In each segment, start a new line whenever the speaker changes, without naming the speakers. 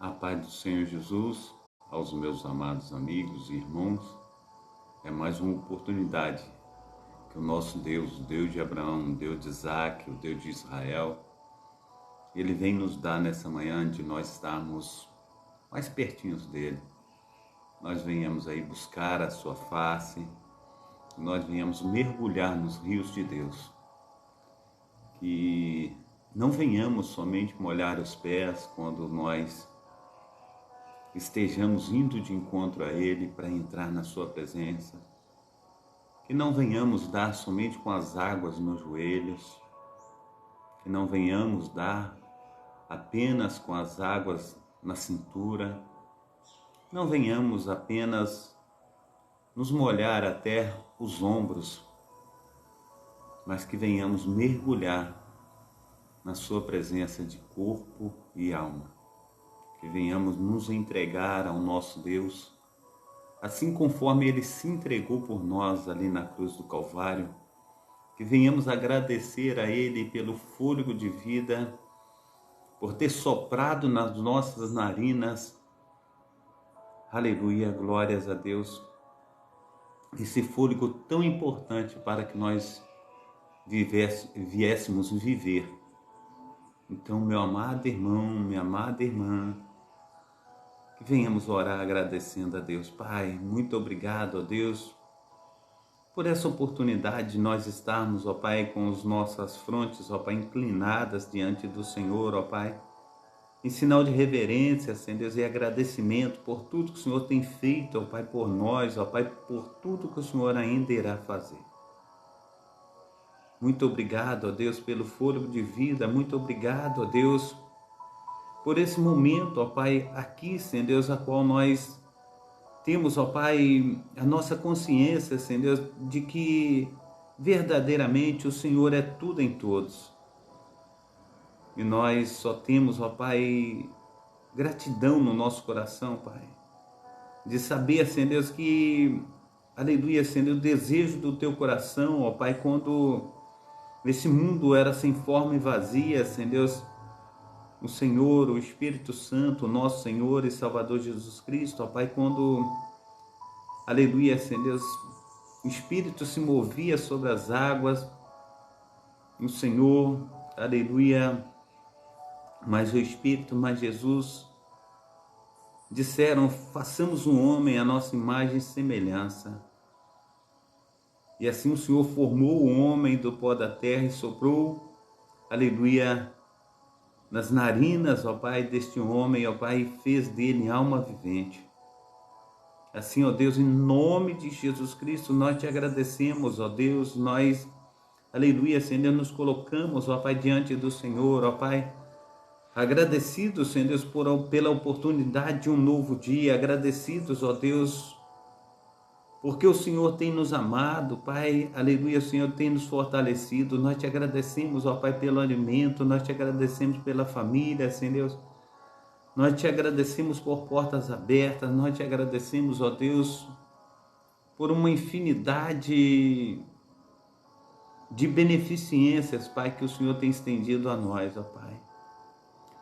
A paz do Senhor Jesus, aos meus amados amigos e irmãos, é mais uma oportunidade que o nosso Deus, o Deus de Abraão, o Deus de Isaac, o Deus de Israel, Ele vem nos dar nessa manhã de nós estarmos mais pertinhos dEle. Nós venhamos aí buscar a sua face, nós venhamos mergulhar nos rios de Deus. Que não venhamos somente molhar os pés quando nós estejamos indo de encontro a Ele para entrar na sua presença. Que não venhamos dar somente com as águas nos joelhos. Que não venhamos dar apenas com as águas na cintura. Não venhamos apenas nos molhar até os ombros, mas que venhamos mergulhar na sua presença de corpo e alma. Que venhamos nos entregar ao nosso Deus, assim conforme Ele se entregou por nós ali na cruz do Calvário. Que venhamos agradecer a Ele pelo fôlego de vida, por ter soprado nas nossas narinas. Aleluia, glórias a Deus. Esse fôlego tão importante para que nós viéssemos viver. Então, meu amado irmão, minha amada irmã, que venhamos orar agradecendo a Deus. Pai, muito obrigado, ó Deus, por essa oportunidade de nós estarmos, ó Pai, com as nossas frontes, ó Pai, inclinadas diante do Senhor, ó Pai, em sinal de reverência, Senhor Deus, e agradecimento por tudo que o Senhor tem feito, ó Pai, por nós, ó Pai, por tudo que o Senhor ainda irá fazer. Muito obrigado, ó Deus, pelo fôlego de vida. Muito obrigado, ó Deus, por esse momento, ó Pai, aqui, Senhor Deus, a qual nós temos, ó Pai, a nossa consciência, Senhor Deus, de que verdadeiramente o Senhor é tudo em todos. E nós só temos, ó Pai, gratidão no nosso coração, Pai, de saber, Senhor Deus, que, aleluia, Senhor Deus, o desejo do Teu coração, ó Pai, quando esse mundo era sem forma e vazia, Senhor Deus, o Senhor, o Espírito Santo, nosso Senhor e Salvador Jesus Cristo, ó Pai, quando, aleluia, Senhor Deus, o Espírito se movia sobre as águas, o Senhor, aleluia, mas o Espírito, mas Jesus, disseram, façamos um homem à nossa imagem e semelhança. E assim o Senhor formou o homem do pó da terra e soprou, aleluia, nas narinas, ó Pai, deste homem, ó Pai, e fez dele alma vivente. Assim, ó Deus, em nome de Jesus Cristo, nós te agradecemos, ó Deus, nós, aleluia, Senhor, nos colocamos, ó Pai, diante do Senhor, ó Pai, agradecidos, Senhor Deus, pela oportunidade de um novo dia, agradecidos, ó Deus, porque o Senhor tem nos amado, Pai, aleluia, o Senhor tem nos fortalecido. Nós te agradecemos, ó Pai, pelo alimento, nós te agradecemos pela família, Senhor Deus, nós te agradecemos por portas abertas, nós te agradecemos, ó Deus, por uma infinidade de beneficências, Pai, que o Senhor tem estendido a nós, ó Pai.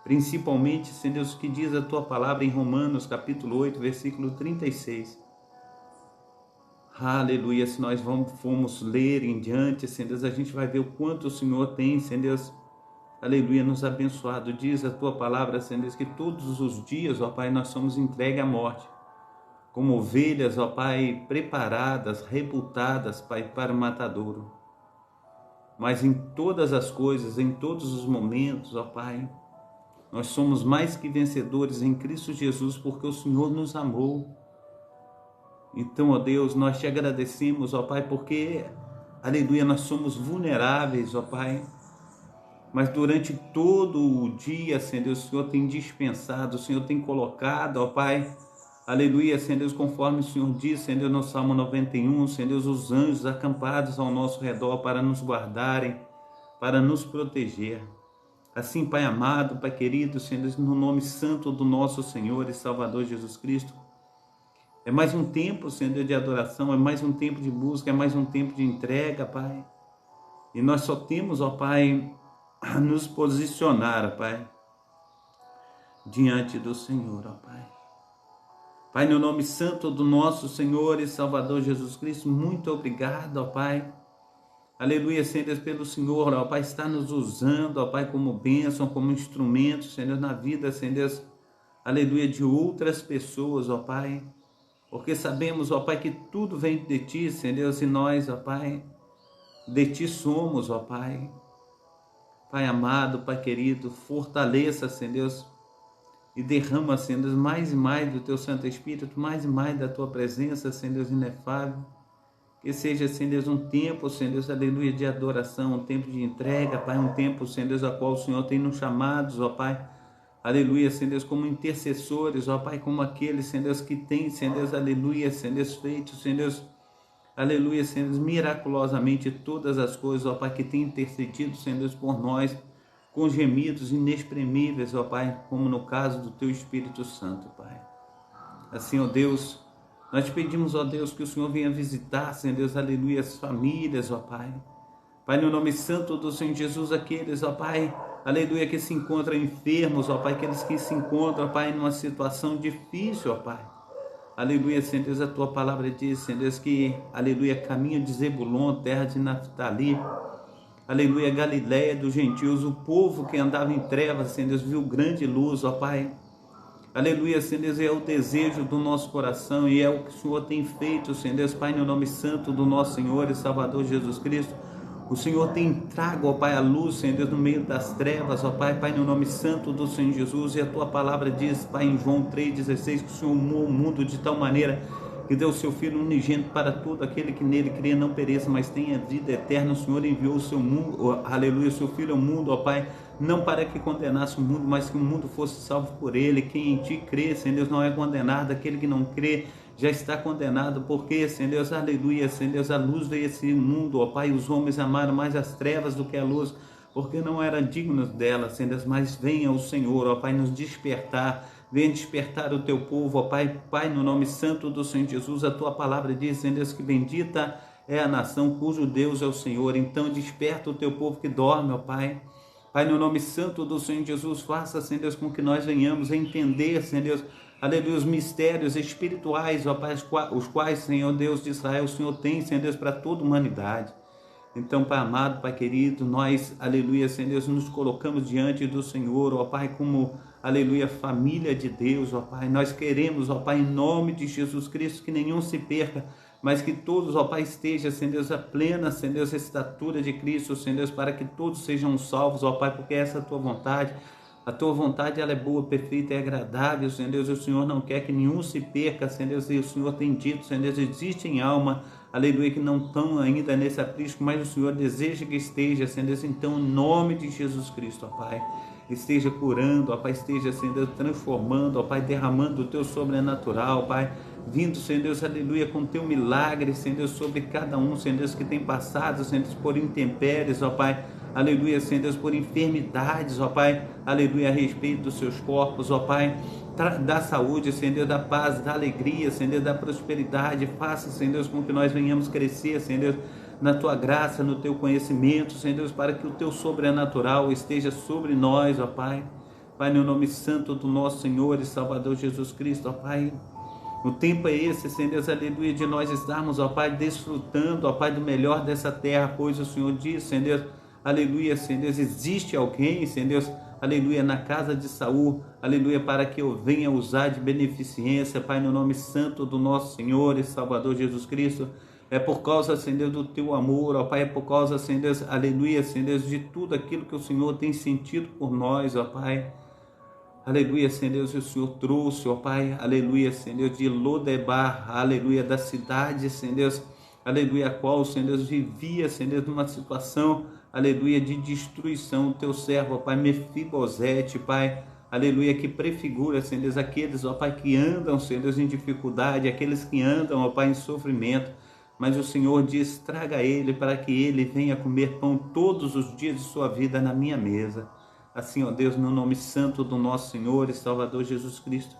Principalmente, Senhor Deus, o que diz a Tua palavra em Romanos, capítulo 8, versículo 36. Aleluia, se nós formos ler em diante, Senhor Deus, a gente vai ver o quanto o Senhor tem, Senhor Deus, aleluia, nos abençoado. Diz a Tua palavra, Senhor Deus, que todos os dias, ó Pai, nós somos entregues à morte, como ovelhas, ó Pai, preparadas, reputadas, Pai, para o matadouro. Mas em todas as coisas, em todos os momentos, ó Pai, nós somos mais que vencedores em Cristo Jesus, porque o Senhor nos amou. Então, ó Deus, nós te agradecemos, ó Pai, porque, aleluia, nós somos vulneráveis, ó Pai, mas durante todo o dia, Senhor Deus, o Senhor tem dispensado, o Senhor tem colocado, ó Pai, aleluia, Senhor Deus, conforme o Senhor disse, Senhor Deus, no Salmo 91, Senhor Deus, os anjos acampados ao nosso redor para nos guardarem, para nos proteger. Assim, Pai amado, Pai querido, Senhor Deus, no nome santo do nosso Senhor e Salvador Jesus Cristo, é mais um tempo, Senhor Deus, de adoração, é mais um tempo de busca, é mais um tempo de entrega, Pai. E nós só temos, ó Pai, a nos posicionar, ó Pai, diante do Senhor, ó Pai. Pai, no nome santo do nosso Senhor e Salvador Jesus Cristo, muito obrigado, ó Pai. Aleluia, Senhor, pelo Senhor, ó Pai, está nos usando, ó Pai, como bênção, como instrumento, Senhor, na vida, Senhor, aleluia, de outras pessoas, ó Pai. Porque sabemos, ó Pai, que tudo vem de Ti, Senhor, e nós, ó Pai, de Ti somos, ó Pai. Pai amado, Pai querido, fortaleça, Senhor, e derrama, Senhor, mais e mais do Teu Santo Espírito, mais e mais da Tua presença, Senhor, inefável. Que seja, Senhor, um tempo, Senhor, aleluia, de adoração, um tempo de entrega, Pai, um tempo, Senhor, a qual o Senhor tem nos chamados, ó Pai, aleluia, Senhor, como intercessores, ó Pai, como aqueles, Senhor, que têm, Senhor, aleluia, Senhor, feito, Senhor, aleluia, Senhor, miraculosamente todas as coisas, ó Pai, que tem intercedido, Senhor, por nós, com gemidos inexprimíveis, ó Pai, como no caso do Teu Espírito Santo, Pai. Assim, ó Deus, nós te pedimos, ó Deus, que o Senhor venha visitar, Senhor Deus, aleluia, as famílias, ó Pai. Pai, no nome santo do Senhor Jesus, aqueles, ó Pai, aleluia, que se encontram enfermos, ó Pai, aqueles que se encontram, ó Pai, numa situação difícil, ó Pai. Aleluia, Senhor Deus, a Tua palavra diz, Senhor Deus, que, aleluia, caminho de Zebulon, terra de Naftali, aleluia, Galiléia dos gentios, o povo que andava em trevas, Senhor Deus, viu grande luz, ó Pai. Aleluia, Senhor Deus, é o desejo do nosso coração e é o que o Senhor tem feito, Senhor Deus, Pai, no nome santo do nosso Senhor e Salvador Jesus Cristo. O Senhor tem trago, ó Pai, a luz, Senhor Deus, no meio das trevas, ó Pai, Pai, no nome santo do Senhor Jesus. E a Tua palavra diz, Pai, em João 3,16, que o Senhor amou o mundo de tal maneira que deu o Seu Filho unigênito para todo aquele que nele crê não pereça, mas tenha vida eterna. O Senhor enviou o Seu mundo, aleluia, o Seu Filho ao mundo, ó Pai, não para que condenasse o mundo, mas que o mundo fosse salvo por Ele. Quem em Ti crê, Senhor Deus, não é condenado. Aquele que não crê já está condenado, porque, Senhor Deus, aleluia, Senhor Deus, a luz veio a esse mundo, ó Pai, os homens amaram mais as trevas do que a luz, porque não eram dignos dela, Senhor Deus, mas venha o Senhor, ó Pai, nos despertar, venha despertar o Teu povo, ó Pai, Pai, no nome santo do Senhor Jesus. A Tua palavra diz, Senhor Deus, que bendita é a nação cujo Deus é o Senhor. Então desperta o Teu povo que dorme, ó Pai. Pai, no nome santo do Senhor Jesus, faça, Senhor Deus, com que nós venhamos a entender, Senhor Deus, aleluia, os mistérios espirituais, ó Pai, os quais, Senhor Deus de Israel, o Senhor tem, Senhor Deus, para toda a humanidade. Então, Pai amado, Pai querido, nós, aleluia, Senhor Deus, nos colocamos diante do Senhor, ó Pai, como, aleluia, família de Deus, ó Pai. Nós queremos, ó Pai, em nome de Jesus Cristo, que nenhum se perca, mas que todos, ó Pai, estejam, Senhor Deus, a plena, Senhor Deus, a estatura de Cristo, Senhor Deus, para que todos sejam salvos, ó Pai, porque essa é a Tua vontade. A Tua vontade, ela é boa, perfeita e agradável, Senhor Deus, e o Senhor não quer que nenhum se perca, Senhor Deus, e o Senhor tem dito, Senhor Deus, existem alma, aleluia, que não estão ainda nesse aprisco, mas o Senhor deseja que esteja, Senhor Deus, então, em nome de Jesus Cristo, ó Pai, esteja curando, ó Pai, esteja, Senhor Deus, transformando, ó Pai, derramando o Teu sobrenatural, Pai, vindo, Senhor Deus, aleluia, com Teu milagre, Senhor Deus, sobre cada um, Senhor Deus, que tem passado, Senhor Deus, por intempéries, ó Pai, aleluia, Senhor Deus, por enfermidades, ó Pai, aleluia, a respeito dos seus corpos, ó Pai, da saúde, Senhor Deus, da paz, da alegria, Senhor Deus, da prosperidade. Faça, Senhor Deus, com que nós venhamos crescer, Senhor Deus, na Tua graça, no Teu conhecimento, Senhor Deus, para que o Teu sobrenatural esteja sobre nós, ó Pai. Pai, no nome santo do nosso Senhor e Salvador Jesus Cristo, ó Pai. O tempo é esse, Senhor Deus, aleluia, de nós estarmos, ó Pai, desfrutando, ó Pai, do melhor dessa terra, pois o Senhor diz, Senhor Deus, aleluia, Senhor Deus, existe alguém, Senhor Deus, aleluia, na casa de Saul, aleluia, para que eu venha usar de beneficência, Pai, no nome santo do nosso Senhor e Salvador Jesus Cristo. É por causa, Senhor Deus, do Teu amor, ó Pai, é por causa, Senhor Deus, aleluia, Senhor Deus, de tudo aquilo que o Senhor tem sentido por nós, ó Pai. Aleluia, Senhor Deus, o Senhor trouxe, ó Pai, aleluia, Senhor Deus, de Lodebar, aleluia, da cidade, Senhor Deus, aleluia, a qual o Senhor Deus vivia, Senhor Deus, numa situação, aleluia, de destruição. O Teu servo, ó Pai, Mefibosete, Pai, aleluia, que prefigura, Senhor Deus, aqueles, ó Pai, que andam, Senhor Deus, em dificuldade, aqueles que andam, ó Pai, em sofrimento, mas o Senhor diz, traga ele para que ele venha comer pão todos os dias de sua vida na minha mesa. Assim, ó Deus, no nome santo do nosso Senhor e Salvador Jesus Cristo,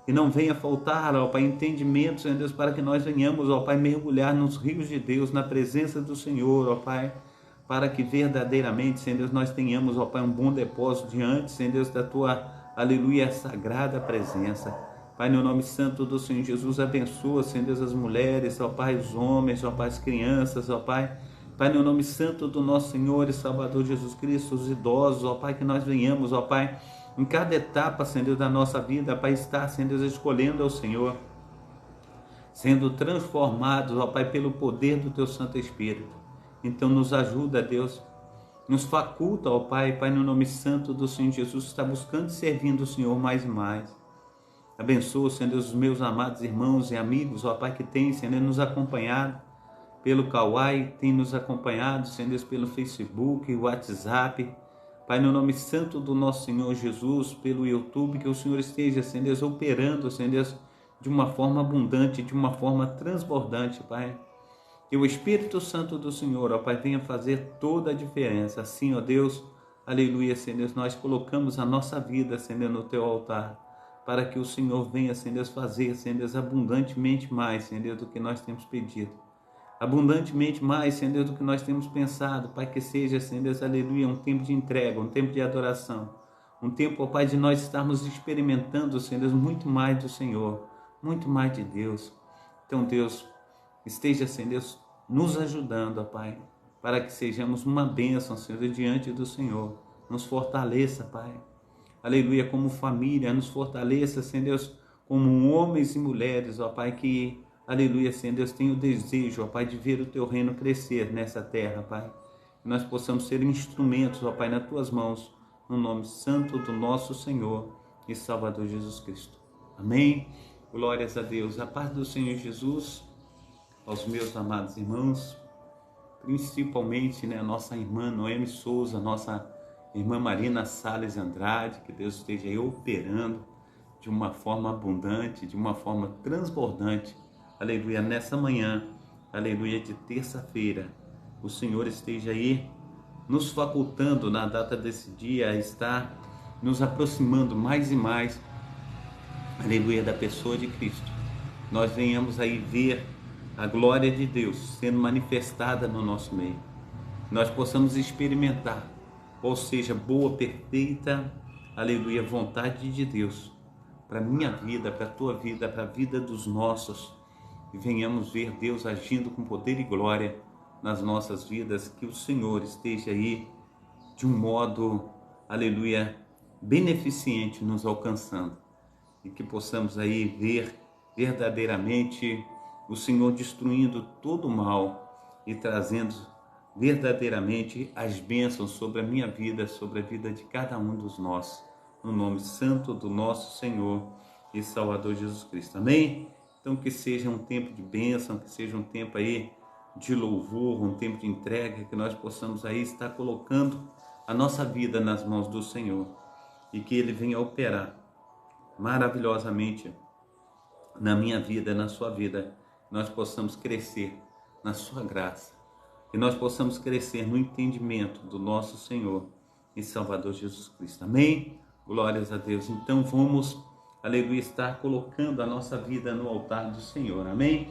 e não venha faltar, ó Pai, entendimento, Senhor Deus, para que nós venhamos, ó Pai, mergulhar nos rios de Deus, na presença do Senhor, ó Pai, para que verdadeiramente, Senhor Deus, nós tenhamos, ó Pai, um bom depósito diante, Senhor Deus, da Tua, aleluia, a sagrada presença. Pai, no nome santo do Senhor Jesus, abençoa, Senhor Deus, as mulheres, ó Pai, os homens, ó Pai, as crianças, ó Pai. Pai, no nome santo do nosso Senhor e Salvador Jesus Cristo, os idosos, ó Pai, que nós venhamos, ó Pai, em cada etapa, Senhor Deus, da nossa vida, Pai, estar, Senhor Deus, escolhendo ao Senhor, sendo transformados, ó Pai, pelo poder do Teu Santo Espírito. Então nos ajuda, Deus, nos faculta, ó Pai, Pai, no nome santo do Senhor Jesus, está buscando e servindo o Senhor mais e mais. Abençoa, Senhor Deus, os meus amados irmãos e amigos, ó Pai, que tem, Senhor Deus, nos acompanhado pelo Kawai, tem nos acompanhado, Senhor Deus, pelo Facebook, WhatsApp. Pai, no nome santo do nosso Senhor Jesus, pelo YouTube, que o Senhor esteja, Senhor Deus, operando, Senhor Deus, de uma forma abundante, de uma forma transbordante, Pai. Que o Espírito Santo do Senhor, ó Pai, venha fazer toda a diferença. Assim, ó Deus, aleluia, Senhor Deus, nós colocamos a nossa vida, Senhor Deus, no Teu altar, para que o Senhor venha, Senhor Deus, fazer, Senhor Deus, abundantemente mais, Senhor Deus, do que nós temos pedido. Abundantemente mais, Senhor Deus, do que nós temos pensado, Pai, que seja, Senhor Deus, aleluia, um tempo de entrega, um tempo de adoração, um tempo, ó Pai, de nós estarmos experimentando, Senhor Deus, muito mais do Senhor, muito mais de Deus. Então, Deus, esteja, Senhor Deus, nos ajudando, ó Pai, para que sejamos uma bênção, Senhor, diante do Senhor. Nos fortaleça, Pai. Aleluia, como família, nos fortaleça, Senhor Deus, como homens e mulheres, ó Pai, que, aleluia, Senhor Deus, tem o desejo, ó Pai, de ver o Teu reino crescer nessa terra, Pai. Que nós possamos ser instrumentos, ó Pai, nas Tuas mãos, no nome santo do nosso Senhor e Salvador Jesus Cristo. Amém. Glórias a Deus. A paz do Senhor Jesus aos meus amados irmãos, principalmente, né, a nossa irmã Noemi Souza, nossa irmã Marina Salles Andrade, que Deus esteja aí operando de uma forma abundante, de uma forma transbordante, aleluia, nessa manhã, aleluia, de terça-feira. O Senhor esteja aí nos facultando na data desse dia a estar nos aproximando mais e mais, aleluia, da pessoa de Cristo. Nós venhamos aí ver a glória de Deus sendo manifestada no nosso meio. Nós possamos experimentar, ou seja, boa, perfeita, aleluia, vontade de Deus para a minha vida, para a tua vida, para a vida dos nossos. E venhamos ver Deus agindo com poder e glória nas nossas vidas. Que o Senhor esteja aí de um modo, aleluia, beneficente nos alcançando. E que possamos aí ver verdadeiramente o Senhor destruindo todo o mal e trazendo verdadeiramente as bênçãos sobre a minha vida, sobre a vida de cada um dos nossos, no nome santo do nosso Senhor e Salvador Jesus Cristo. Amém? Então que seja um tempo de bênção, que seja um tempo aí de louvor, um tempo de entrega, que nós possamos aí estar colocando a nossa vida nas mãos do Senhor e que Ele venha operar maravilhosamente na minha vida, na sua vida, nós possamos crescer na sua graça, que nós possamos crescer no entendimento do nosso Senhor e Salvador Jesus Cristo. Amém? Glórias a Deus. Então vamos, aleluia, estar colocando a nossa vida no altar do Senhor. Amém?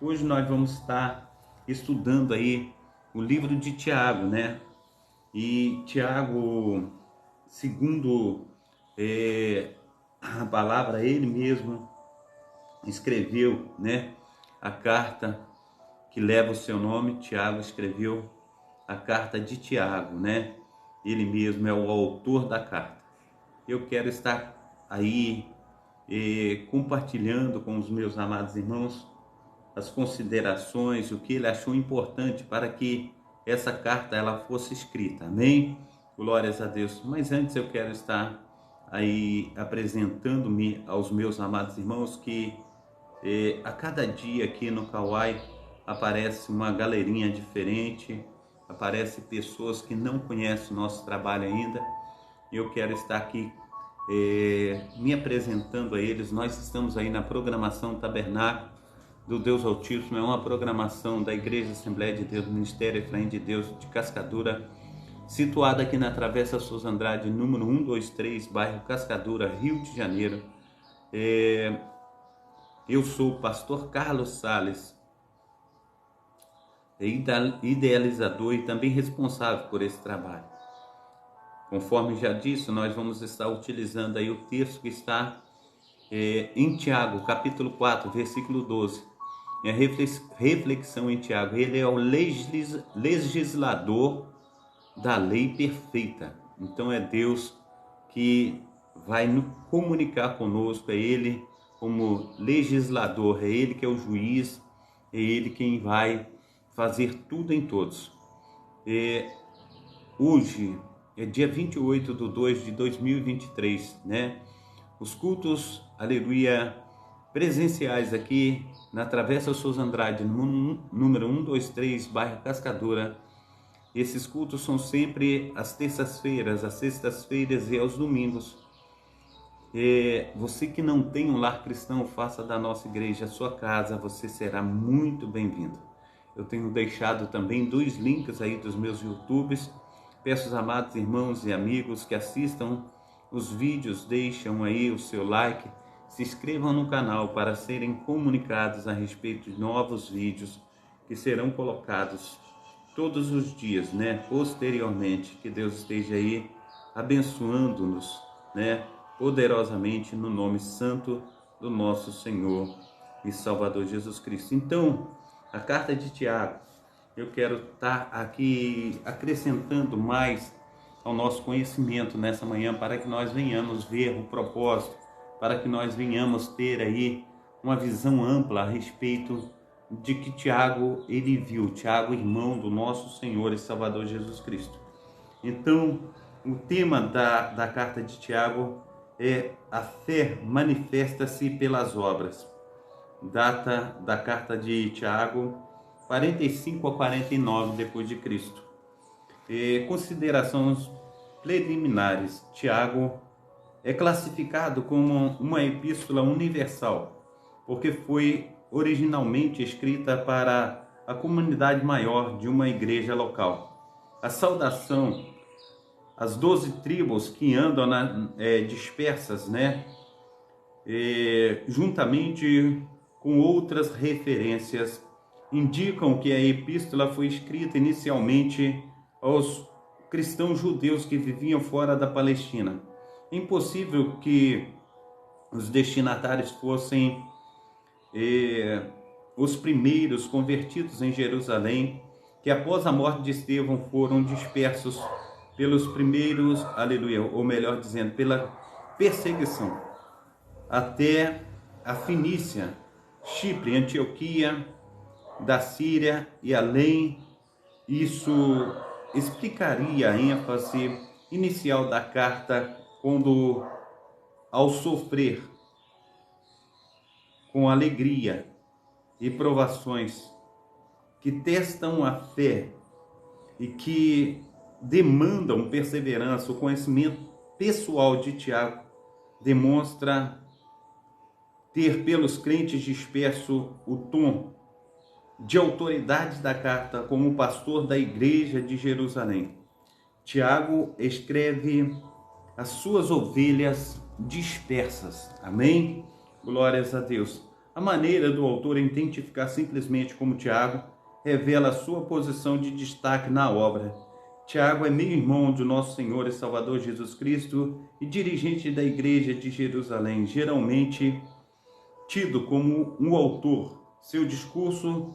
Hoje nós vamos estar estudando aí o livro de Tiago, né? E Tiago, segundo a palavra, ele mesmo escreveu, né, a carta que leva o seu nome. Tiago escreveu a carta de Tiago, né? Ele mesmo é o autor da carta. Eu quero estar aí compartilhando com os meus amados irmãos as considerações, o que ele achou importante para que essa carta ela fosse escrita. Amém? Glórias a Deus. Mas antes eu quero estar aí apresentando-me aos meus amados irmãos que a cada dia aqui no Kawai aparece uma galerinha diferente, aparece pessoas que não conhecem o nosso trabalho ainda. Eu quero estar aqui me apresentando a eles. Nós estamos aí na programação Tabernáculo do Deus Altíssimo, é uma programação da Igreja Assembleia de Deus, Ministério Efraim de Deus de Cascadura, situada aqui na Travessa Souza Andrade, número 123, bairro Cascadura, Rio de Janeiro. Eu sou o pastor Carlos Salles, idealizador e também responsável por esse trabalho. Conforme já disse, nós vamos estar utilizando aí o texto que está em Tiago, capítulo 4, versículo 12. É a reflexão em Tiago. Ele é o legislador da lei perfeita. Então é Deus que vai nos comunicar conosco, é Ele como legislador, é Ele que é o juiz, é Ele quem vai fazer tudo em todos. Hoje é dia 28/2 de 2023, né? Os cultos, aleluia, presenciais aqui na Travessa Souza Andrade, número 123, bairro Cascadura. Esses cultos são sempre às terças-feiras, às sextas-feiras e aos domingos. Você que não tem um lar cristão, faça da nossa igreja a sua casa, você será muito bem-vindo. Eu tenho deixado também 2 links aí dos meus YouTubes. Peço aos amados irmãos e amigos que assistam os vídeos, deixam aí o seu like, se inscrevam no canal para serem comunicados a respeito de novos vídeos que serão colocados todos os dias, né? Posteriormente, que Deus esteja aí abençoando-nos, né? Poderosamente no nome santo do nosso Senhor e Salvador Jesus Cristo. Então, a carta de Tiago, eu quero estar aqui acrescentando mais ao nosso conhecimento nessa manhã, para que nós venhamos ver o propósito, para que nós venhamos ter aí uma visão ampla a respeito de que Tiago ele viu, Tiago, irmão do nosso Senhor e Salvador Jesus Cristo. Então, o tema da carta de Tiago é: a fé manifesta-se pelas obras. Data da carta de Tiago, 45 a 49 depois de Cristo. Considerações preliminares. Tiago é classificado como uma epístola universal, porque foi originalmente escrita para a comunidade maior de uma igreja local. A saudação às 12 tribos que andam dispersas, né? Juntamente com outras referências, indicam que a epístola foi escrita inicialmente aos cristãos judeus que viviam fora da Palestina. É impossível que os destinatários fossem os primeiros convertidos em Jerusalém, que após a morte de Estevão foram dispersos pelos primeiros, aleluia, ou melhor dizendo, pela perseguição, até a Fenícia, Chipre, Antioquia, da Síria e além. Isso explicaria a ênfase inicial da carta, quando, ao sofrer com alegria e provações que testam a fé e que demandam perseverança, o conhecimento pessoal de Tiago demonstra ter pelos crentes dispersos o tom de autoridade da carta como pastor da igreja de Jerusalém. Tiago escreve as suas ovelhas dispersas. Amém? Glórias a Deus. A maneira do autor identificar simplesmente como Tiago revela a sua posição de destaque na obra. Tiago é meio-irmão de nosso Senhor e Salvador Jesus Cristo e dirigente da igreja de Jerusalém, geralmente tido como um autor. Seu discurso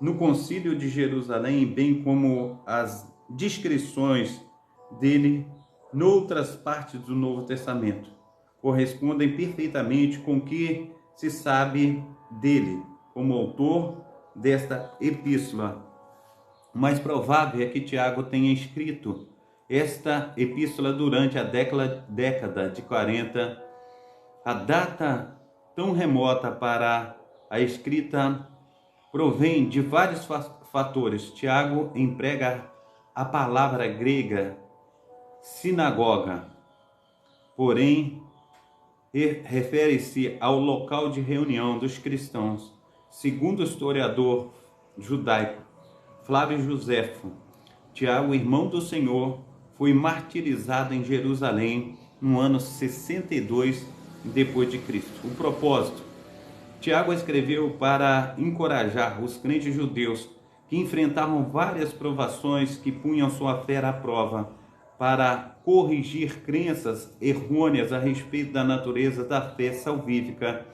no Concílio de Jerusalém, bem como as descrições dele noutras partes do Novo Testamento, correspondem perfeitamente com o que se sabe dele como autor desta epístola. O mais provável é que Tiago tenha escrito esta epístola durante a década de 40. A data tão remota para a escrita provém de vários fatores. Tiago emprega a palavra grega sinagoga, porém refere-se ao local de reunião dos cristãos. Segundo o historiador judaico Flávio Joséfo, Tiago, irmão do Senhor, foi martirizado em Jerusalém no ano 62 depois de Cristo. O propósito: Tiago escreveu para encorajar os crentes judeus que enfrentavam várias provações que punham sua fé à prova, para corrigir crenças errôneas a respeito da natureza da fé salvífica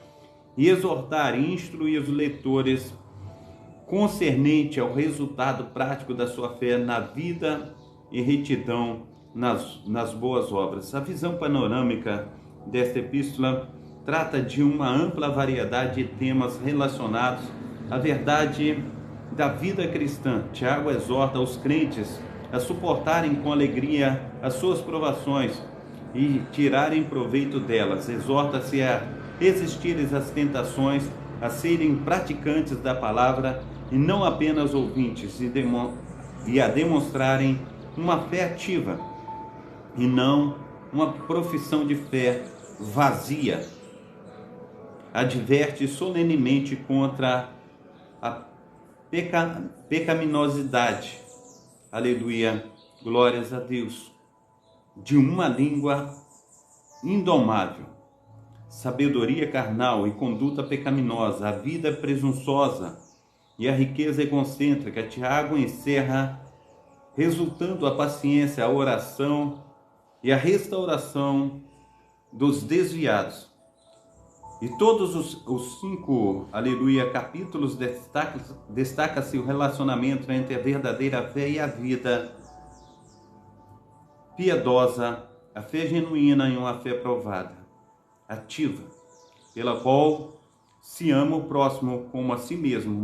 e exortar e instruir os leitores concernente ao resultado prático da sua fé na vida e retidão nas boas obras. A visão panorâmica desta epístola trata de uma ampla variedade de temas relacionados à verdade da vida cristã. Tiago exorta os crentes a suportarem com alegria as suas provações e tirarem proveito delas. Exorta-se a resistirem às tentações, a serem praticantes da palavra e não apenas ouvintes, e a demonstrarem uma fé ativa e não uma profissão de fé vazia. Adverte solenemente contra a pecaminosidade, aleluia, glórias a Deus, de uma língua indomável, sabedoria carnal e conduta pecaminosa, a vida presunçosa e a riqueza egocêntrica. Tiago encerra resultando a paciência, a oração e a restauração dos desviados. E todos os 5, aleluia, capítulos destaca-se o relacionamento entre a verdadeira fé e a vida piedosa, a fé genuína e uma fé provada, ativa, pela qual se ama o próximo como a si mesmo,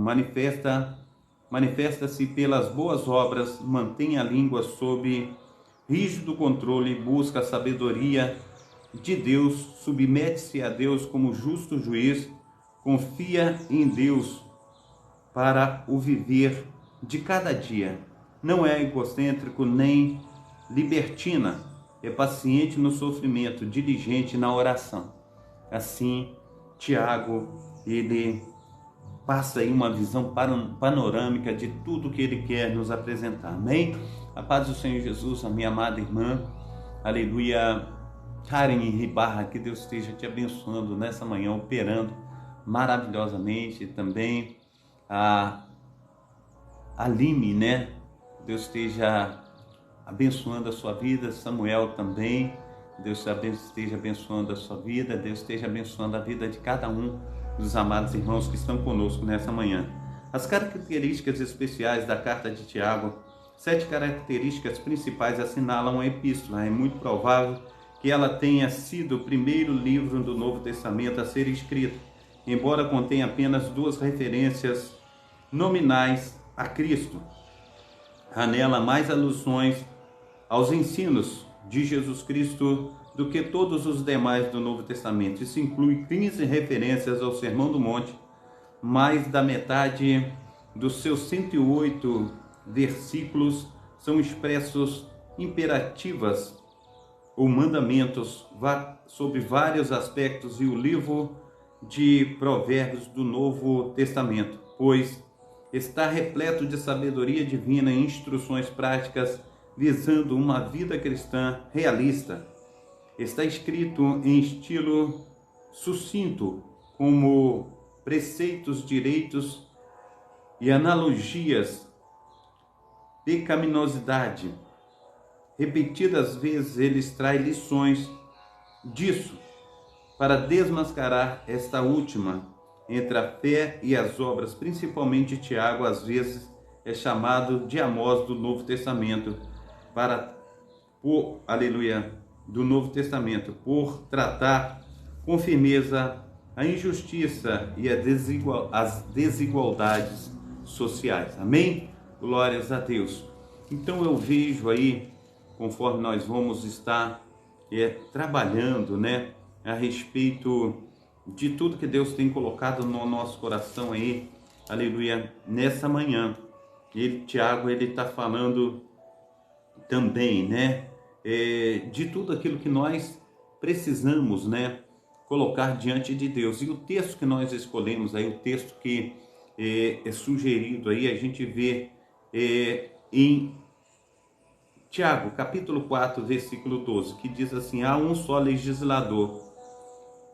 manifesta-se pelas boas obras, mantém a língua sob rígido controle, busca a sabedoria de Deus, submete-se a Deus como justo juiz, confia em Deus para o viver de cada dia. Não é egocêntrico nem libertina, é paciente no sofrimento, diligente na oração. Assim, Tiago, ele passa aí uma visão panorâmica de tudo que ele quer nos apresentar. Amém? A paz do Senhor Jesus, a minha amada irmã, aleluia, Karen Ribarra, que Deus esteja te abençoando nessa manhã, operando maravilhosamente. Também a Aline, né? Deus esteja abençoando a sua vida. Samuel também, Deus esteja abençoando a sua vida. Deus esteja abençoando a vida de cada um dos amados irmãos que estão conosco nessa manhã. As características especiais da carta de Tiago, 7 características principais assinalam a epístola. É muito provável que ela tenha sido o primeiro livro do Novo Testamento a ser escrito, embora contenha apenas 2 referências nominais a Cristo. Há nela mais alusões aos ensinos de Jesus Cristo do que todos os demais do Novo Testamento. Isso inclui 15 referências ao Sermão do Monte, mais da metade dos seus 108 versículos são expressos imperativas ou mandamentos sobre vários aspectos, e o livro de Provérbios do Novo Testamento, pois está repleto de sabedoria divina e instruções práticas visando uma vida cristã realista. Está escrito em estilo sucinto, como preceitos, direitos e analogias. Pecaminosidade. Repetidas vezes ele extrai lições disso para desmascarar esta última entre a fé e as obras. Principalmente Tiago às vezes é chamado de Amós do Novo Testamento, do Novo Testamento, por tratar com firmeza a injustiça e as desigualdades sociais. Amém? Glórias a Deus. Então eu vejo aí, conforme nós vamos estar trabalhando, né, a respeito de tudo que Deus tem colocado no nosso coração aí, aleluia, nessa manhã. Tiago, ele está falando também, né, de tudo aquilo que nós precisamos, né, colocar diante de Deus. E o texto que nós escolhemos aí, o texto que é sugerido aí, a gente vê em Tiago, capítulo 4, versículo 12, que diz assim: há um só legislador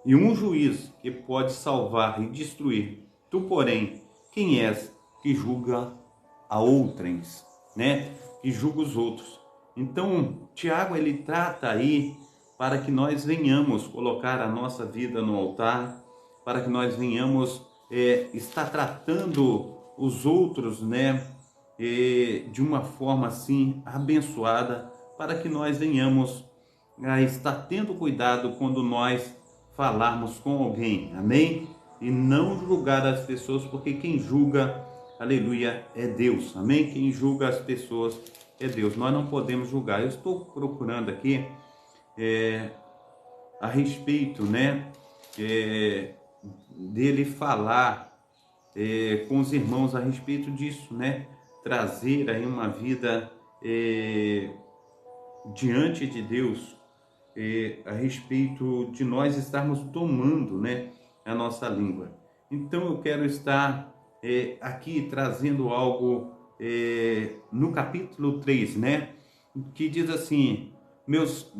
e um juiz que pode salvar e destruir. Tu, porém, quem és que julga a outrens, né? Que julga os outros. Então, Tiago, ele trata aí para que nós venhamos colocar a nossa vida no altar, para que nós venhamos estar tratando os outros, né, de uma forma assim abençoada, para que nós venhamos a estar tendo cuidado quando nós falarmos com alguém, amém? E não julgar as pessoas, porque quem julga, aleluia, é Deus, amém? Quem julga as pessoas é Deus, nós não podemos julgar. Eu estou procurando aqui a respeito, né, dele falar com os irmãos a respeito disso, né, trazer aí uma vida diante de Deus, a respeito de nós estarmos domando, né, a nossa língua. Então eu quero estar aqui trazendo algo no capítulo 3, né, que diz assim: meus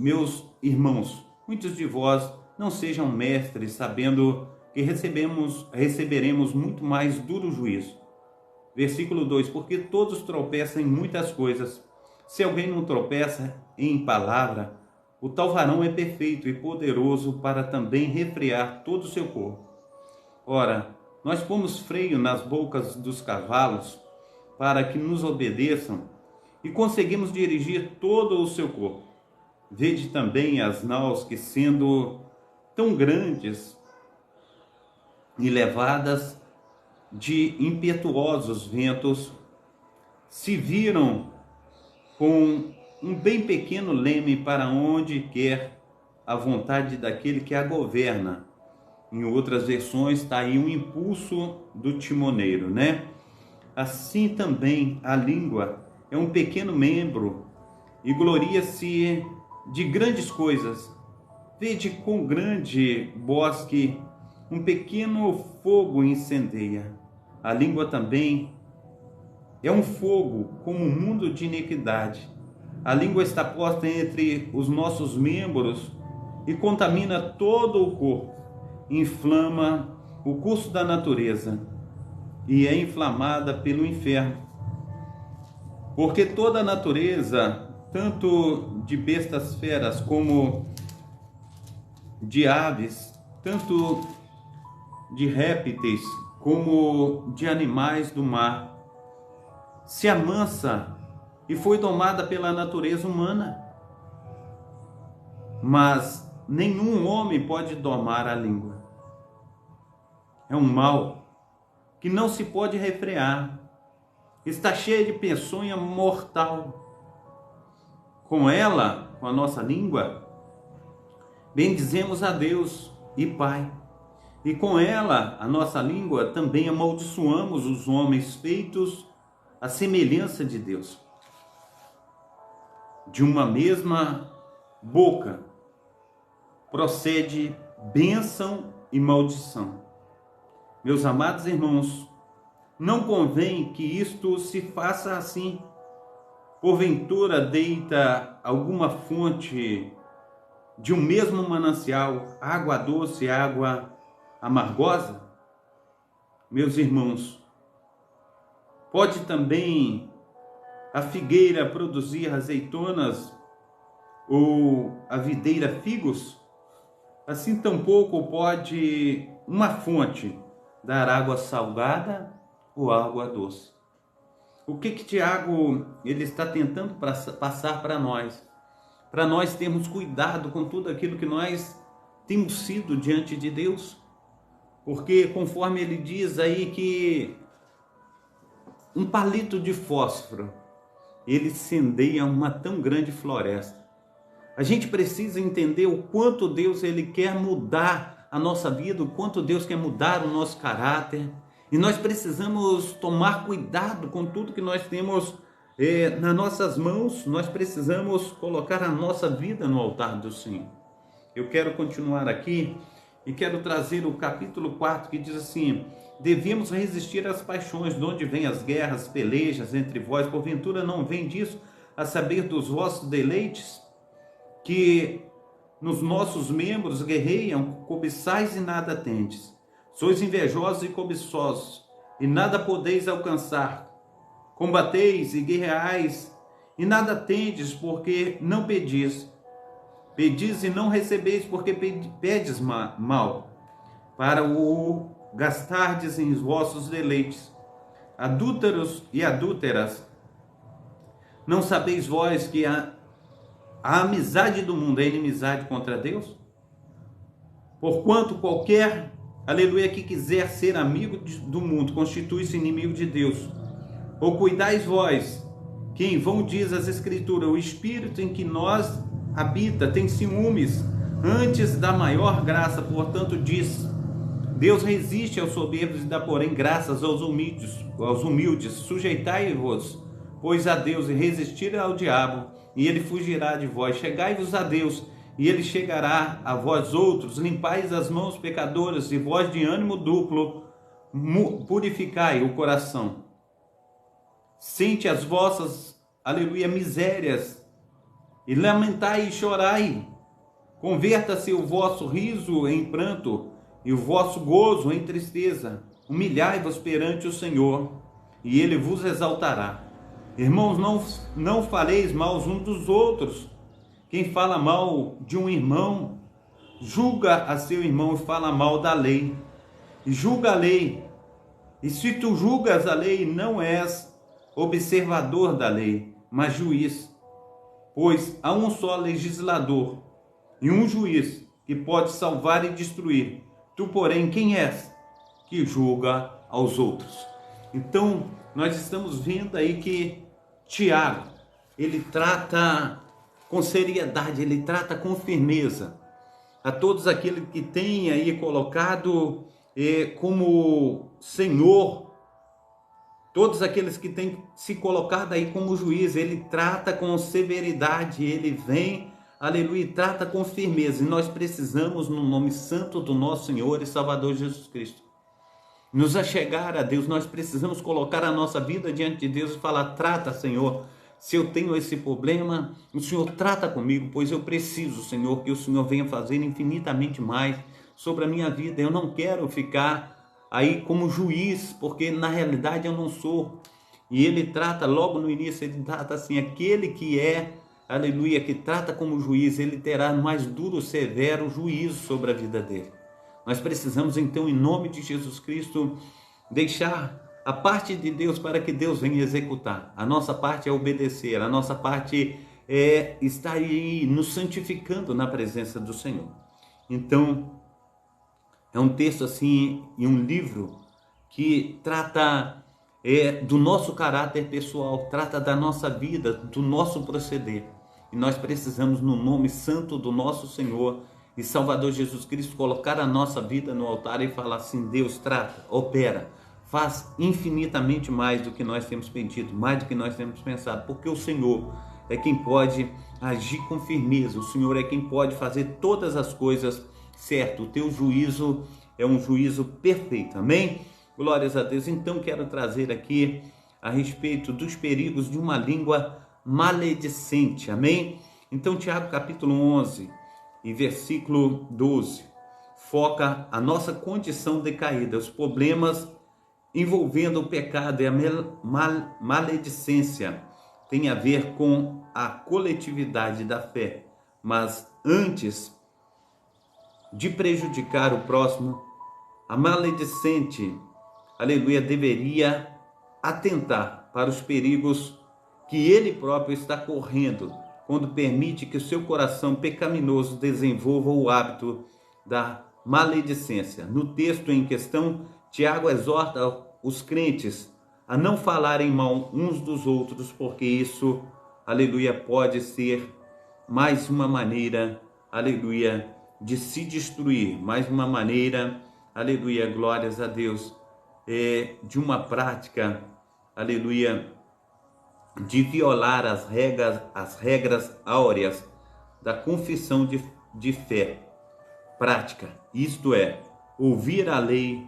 irmãos, muitos de vós não sejam mestres, sabendo que receberemos muito mais duro juízo. Versículo 2: porque todos tropeçam em muitas coisas. Se alguém não tropeça em palavra, o tal varão é perfeito e poderoso para também refrear todo o seu corpo. Ora, nós pomos freio nas bocas dos cavalos para que nos obedeçam e conseguimos dirigir todo o seu corpo. Vede também as naus que, sendo tão grandes e levadas de impetuosos ventos, se viram com um bem pequeno leme para onde quer a vontade daquele que a governa. Em outras versões está aí um impulso do timoneiro, né? Assim também a língua é um pequeno membro e gloria-se de grandes coisas. Vede com grande bosque um pequeno fogo incendeia. A língua também é um fogo como um mundo de iniquidade. A língua está posta entre os nossos membros e contamina todo o corpo, inflama o curso da natureza e é inflamada pelo inferno. Porque toda a natureza, tanto de bestas feras como de aves, tanto de répteis como de animais do mar, se amansa e foi domada pela natureza humana. Mas nenhum homem pode domar a língua. É um mal que não se pode refrear. Está cheia de peçonha mortal. Com ela, com a nossa língua, bendizemos a Deus e Pai. E com ela, a nossa língua, também amaldiçoamos os homens feitos à semelhança de Deus. De uma mesma boca procede bênção e maldição. Meus amados irmãos, não convém que isto se faça assim. Porventura deita alguma fonte de um mesmo manancial, água doce e água amargosa? Meus irmãos, pode também a figueira produzir azeitonas ou a videira figos? Assim tampouco pode uma fonte dar água salgada ou água doce. O que Tiago ele está tentando passar para nós? Para nós termos cuidado com tudo aquilo que nós temos sido diante de Deus. Porque conforme ele diz aí que um palito de fósforo, ele incendeia uma tão grande floresta. A gente precisa entender o quanto Deus ele quer mudar a nossa vida, o quanto Deus quer mudar o nosso caráter. E nós precisamos tomar cuidado com tudo que nós temos nas nossas mãos. Nós precisamos colocar a nossa vida no altar do Senhor. Eu quero continuar aqui e quero trazer o capítulo 4, que diz assim: devemos resistir às paixões, de onde vêm as guerras, pelejas entre vós, porventura não vem disso, a saber dos vossos deleites, que nos nossos membros guerreiam, cobiçais e nada tendes. Sois invejosos e cobiçosos, e nada podeis alcançar. Combateis e guerreais, E nada tendes, porque não pedis. Pedis e não recebeis, porque pedes mal, para o gastardes em vossos deleites. Adúlteros e adúlteras, não sabeis vós que a amizade do mundo é inimizade contra Deus? Porquanto qualquer, aleluia, que quiser ser amigo do mundo, constitui-se inimigo de Deus. Ou cuidais vós, que em vão diz as Escrituras, o Espírito em que nós habita tem ciúmes, antes da maior graça, portanto diz, Deus resiste aos soberbos e dá, porém, graças aos humildes. Sujeitai-vos, pois, a Deus, e resistir ao diabo, e ele fugirá de vós. Chegai-vos a Deus, e ele chegará a vós outros. Limpais as mãos pecadoras, e vós de ânimo duplo, purificai o coração. Sente as vossas, aleluia, misérias, e lamentai e chorai. Converta-se o vosso riso em pranto, e o vosso gozo em tristeza. Humilhai-vos perante o Senhor, e ele vos exaltará. Irmãos, não faleis mal uns dos outros. Quem fala mal de um irmão, julga a seu irmão e fala mal da lei. E julga a lei. E se tu julgas a lei, não és observador da lei, mas juiz. Pois há um só legislador e um juiz que pode salvar e destruir. Tu, porém, quem és que julga aos outros? Então, nós estamos vendo aí que Tiago, ele trata com seriedade, ele trata com firmeza a todos aqueles que têm aí colocado como Senhor, todos aqueles que têm se colocado aí como juiz, ele trata com severidade, ele vem, aleluia, e trata com firmeza. E nós precisamos, no nome santo do nosso Senhor e Salvador Jesus Cristo, nos achegar a Deus. Nós precisamos colocar a nossa vida diante de Deus e falar: trata, Senhor, se eu tenho esse problema, o Senhor trata comigo, pois eu preciso, Senhor, que o Senhor venha fazer infinitamente mais sobre a minha vida. Eu não quero ficar aí como juiz, porque na realidade eu não sou. E ele trata logo no início, ele trata assim: aquele que é, aleluia, que trata como juiz, ele terá mais duro, severo juízo sobre a vida dele. Nós precisamos então, em nome de Jesus Cristo, deixar a parte de Deus para que Deus venha executar. A nossa parte é obedecer, a nossa parte é estar aí nos santificando na presença do Senhor. Então, é um texto assim, e um livro que trata do nosso caráter pessoal, trata da nossa vida, do nosso proceder. E nós precisamos, no nome santo do nosso Senhor e Salvador Jesus Cristo, colocar a nossa vida no altar e falar assim: Deus, trata, opera, faz infinitamente mais do que nós temos pedido, mais do que nós temos pensado, porque o Senhor é quem pode agir com firmeza, o Senhor é quem pode fazer todas as coisas certo. O teu juízo é um juízo perfeito, amém? Glórias a Deus. Então quero trazer aqui a respeito dos perigos de uma língua maledicente, amém? Então Tiago capítulo 11 e versículo 12 foca a nossa condição decaída, os problemas envolvendo o pecado e a maledicência tem a ver com a coletividade da fé, mas antes de prejudicar o próximo, a maledicente, aleluia, deveria atentar para os perigos que ele próprio está correndo quando permite que o seu coração pecaminoso desenvolva o hábito da maledicência. No texto em questão, Tiago exorta os crentes a não falarem mal uns dos outros, porque isso, aleluia, pode ser mais uma maneira, aleluia, de se destruir, mais uma maneira, aleluia, glórias a Deus, de uma prática, aleluia, de violar as regras áureas da confissão de fé prática, isto é, ouvir a lei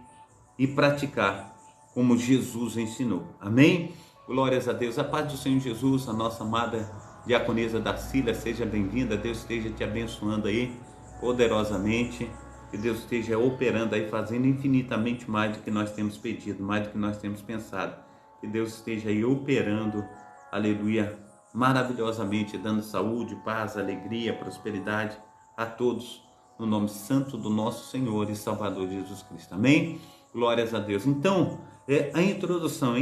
e praticar como Jesus ensinou, amém? Glórias a Deus. A paz do Senhor Jesus, a nossa amada diaconisa Darcília, seja bem-vinda. Deus esteja te abençoando aí poderosamente, que Deus esteja operando aí, fazendo infinitamente mais do que nós temos pedido, mais do que nós temos pensado, que Deus esteja aí operando, aleluia, maravilhosamente, dando saúde, paz, alegria, prosperidade a todos, no nome santo do nosso Senhor e Salvador Jesus Cristo. Amém? Glórias a Deus. Então, a introdução,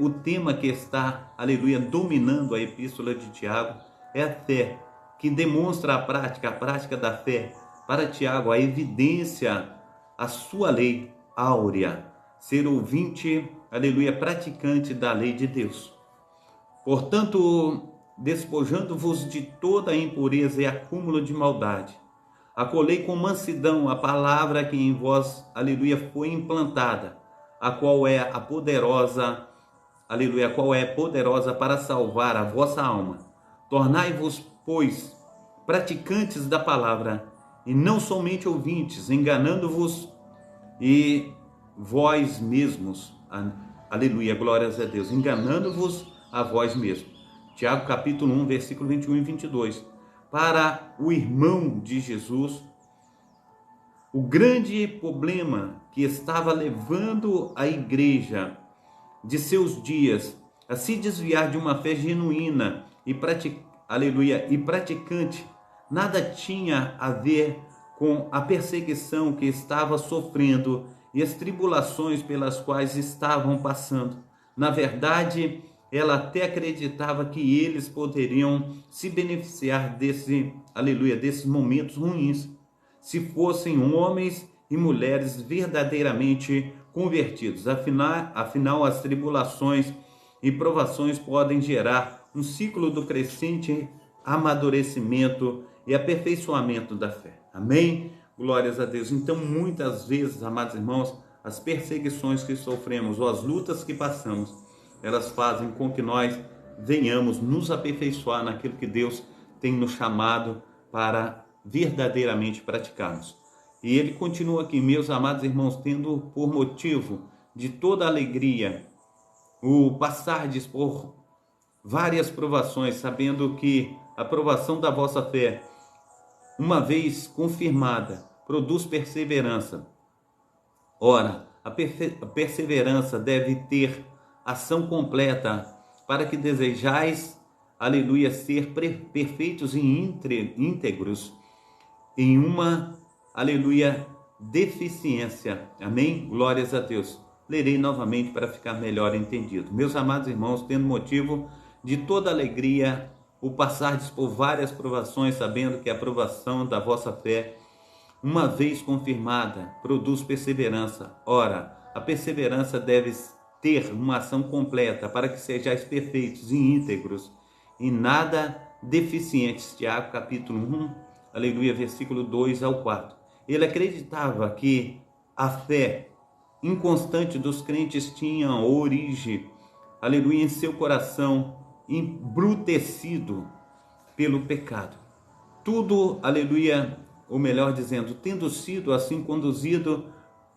o tema que está, aleluia, dominando a epístola de Tiago é a fé, que demonstra a prática da fé. Para Tiago, a evidência, a sua lei áurea, ser ouvinte, aleluia, praticante da lei de Deus. Portanto, despojando-vos de toda a impureza e acúmulo de maldade, acolhei com mansidão a palavra que em vós, aleluia, foi implantada, a qual é a poderosa, aleluia, a qual é poderosa para salvar a vossa alma. Tornai-vos, pois, praticantes da palavra, e não somente ouvintes, enganando-vos e vós mesmos, aleluia, glórias a Deus, enganando-vos a vós mesmos. Tiago capítulo 1, versículo 21 e 22. Para o irmão de Jesus, o grande problema que estava levando a igreja de seus dias a se desviar de uma fé genuína e praticante, nada tinha a ver com a perseguição que estava sofrendo e as tribulações pelas quais estavam passando. Na verdade, ela até acreditava que eles poderiam se beneficiar desses momentos ruins, se fossem homens e mulheres verdadeiramente convertidos. Afinal, as tribulações e provações podem gerar um ciclo do crescente amadurecimento e aperfeiçoamento da fé. Amém? Glórias a Deus. Então, muitas vezes, amados irmãos, as perseguições que sofremos ou as lutas que passamos, elas fazem com que nós venhamos nos aperfeiçoar naquilo que Deus tem nos chamado para verdadeiramente praticarmos. E ele continua aqui: meus amados irmãos, tendo por motivo de toda alegria o passardes por várias provações, sabendo que a provação da vossa fé, uma vez confirmada, produz perseverança. Ora, a perseverança deve ter ação completa, para que desejais, aleluia, ser perfeitos e íntegros em uma, aleluia, deficiência. Amém? Glórias a Deus. Lerei novamente para ficar melhor entendido. Meus amados irmãos, tendo motivo de toda alegria o passardes por várias provações, sabendo que a provação da vossa fé, uma vez confirmada, produz perseverança. Ora, a perseverança deve ter uma ação completa, para que sejais perfeitos e íntegros, e nada deficientes. Tiago capítulo 1, aleluia, versículo 2 ao 4. Ele acreditava que a fé inconstante dos crentes tinha origem, aleluia, em seu coração embrutecido pelo pecado. Tudo, aleluia, ou melhor dizendo, tendo sido assim conduzido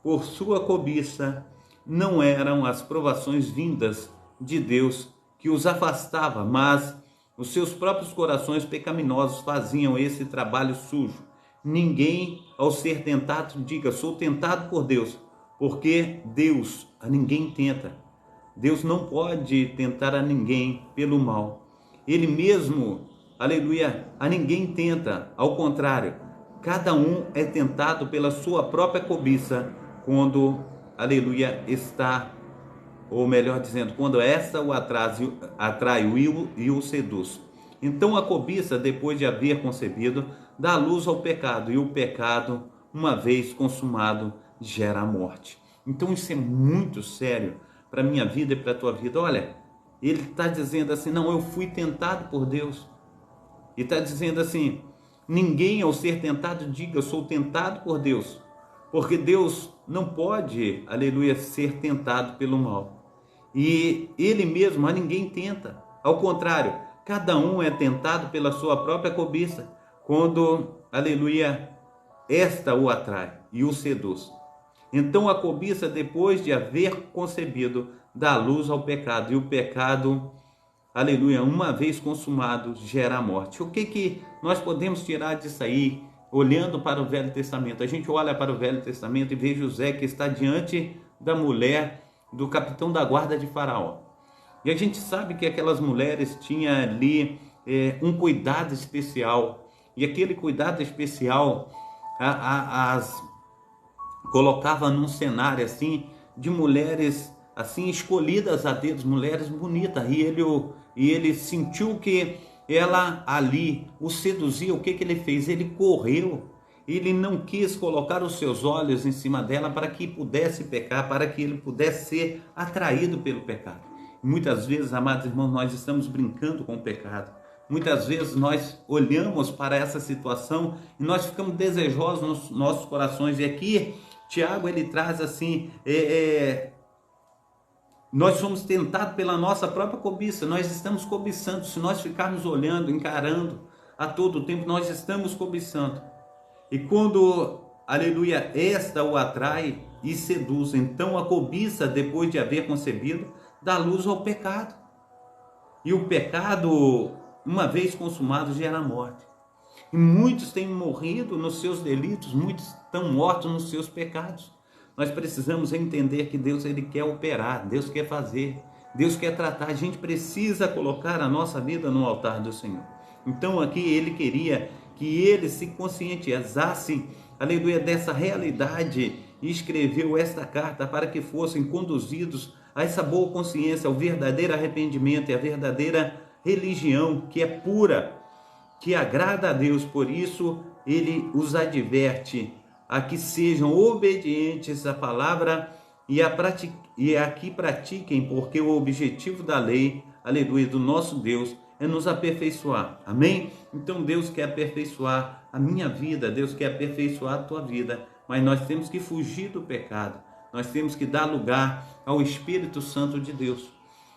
por sua cobiça, não eram as provações vindas de Deus que os afastava, mas os seus próprios corações pecaminosos faziam esse trabalho sujo. Ninguém, ao ser tentado, diga: sou tentado por Deus, porque Deus a ninguém tenta. Deus não pode tentar a ninguém pelo mal. Ele mesmo, aleluia, a ninguém tenta. Ao contrário, cada um é tentado pela sua própria cobiça, quando, aleluia, está, ou melhor dizendo, quando essa o atrai e o seduz. Então a cobiça, depois de haver concebido, dá luz ao pecado, e o pecado, uma vez consumado, gera a morte. Então isso é muito sério para a minha vida e para a tua vida. Olha, ele está dizendo assim: não, eu fui tentado por Deus. E está dizendo assim: ninguém, ao ser tentado, diga: eu sou tentado por Deus. Porque Deus não pode, aleluia, ser tentado pelo mal. E ele mesmo a ninguém tenta. Ao contrário, cada um é tentado pela sua própria cobiça, quando, aleluia, esta o atrai e o seduz. Então a cobiça, depois de haver concebido, dá luz ao pecado, e o pecado, aleluia, uma vez consumado, gera a morte. O que nós podemos tirar disso aí, olhando para o Velho Testamento? A gente olha para o Velho Testamento e vê José, que está diante da mulher do capitão da guarda de Faraó. E a gente sabe que aquelas mulheres tinham ali um cuidado especial. E aquele cuidado especial as colocava num cenário assim de mulheres assim escolhidas a dedos, mulheres bonitas. E ele sentiu que ela ali o seduzia. O que ele fez? Ele correu. Ele não quis colocar os seus olhos em cima dela para que pudesse pecar, para que ele pudesse ser atraído pelo pecado. Muitas vezes, amados irmãos, nós estamos brincando com o pecado. Muitas vezes nós olhamos para essa situação e nós ficamos desejosos nos nossos corações. E aqui, Tiago, ele traz assim, nós somos tentados pela nossa própria cobiça, nós estamos cobiçando. Se nós ficarmos olhando, encarando a todo tempo, nós estamos cobiçando. E quando, aleluia, esta o atrai e seduz, então a cobiça, depois de haver concebido, dá luz ao pecado. E o pecado, uma vez consumado, gera morte. E muitos têm morrido nos seus delitos, muitos estão mortos nos seus pecados. Nós precisamos entender que Deus, ele quer operar, Deus quer fazer, Deus quer tratar. A gente precisa colocar a nossa vida no altar do Senhor. Então aqui ele queria que eles se conscientizassem, aleluia, dessa realidade, e escreveu esta carta para que fossem conduzidos a essa boa consciência, ao verdadeiro arrependimento e a verdadeira religião que é pura, que agrada a Deus. Por isso ele os adverte a que sejam obedientes à palavra e a que pratiquem, porque o objetivo da lei, aleluia, do nosso Deus é nos aperfeiçoar. Amém? Então Deus quer aperfeiçoar a minha vida, Deus quer aperfeiçoar a tua vida, mas nós temos que fugir do pecado. Nós temos que dar lugar ao Espírito Santo de Deus.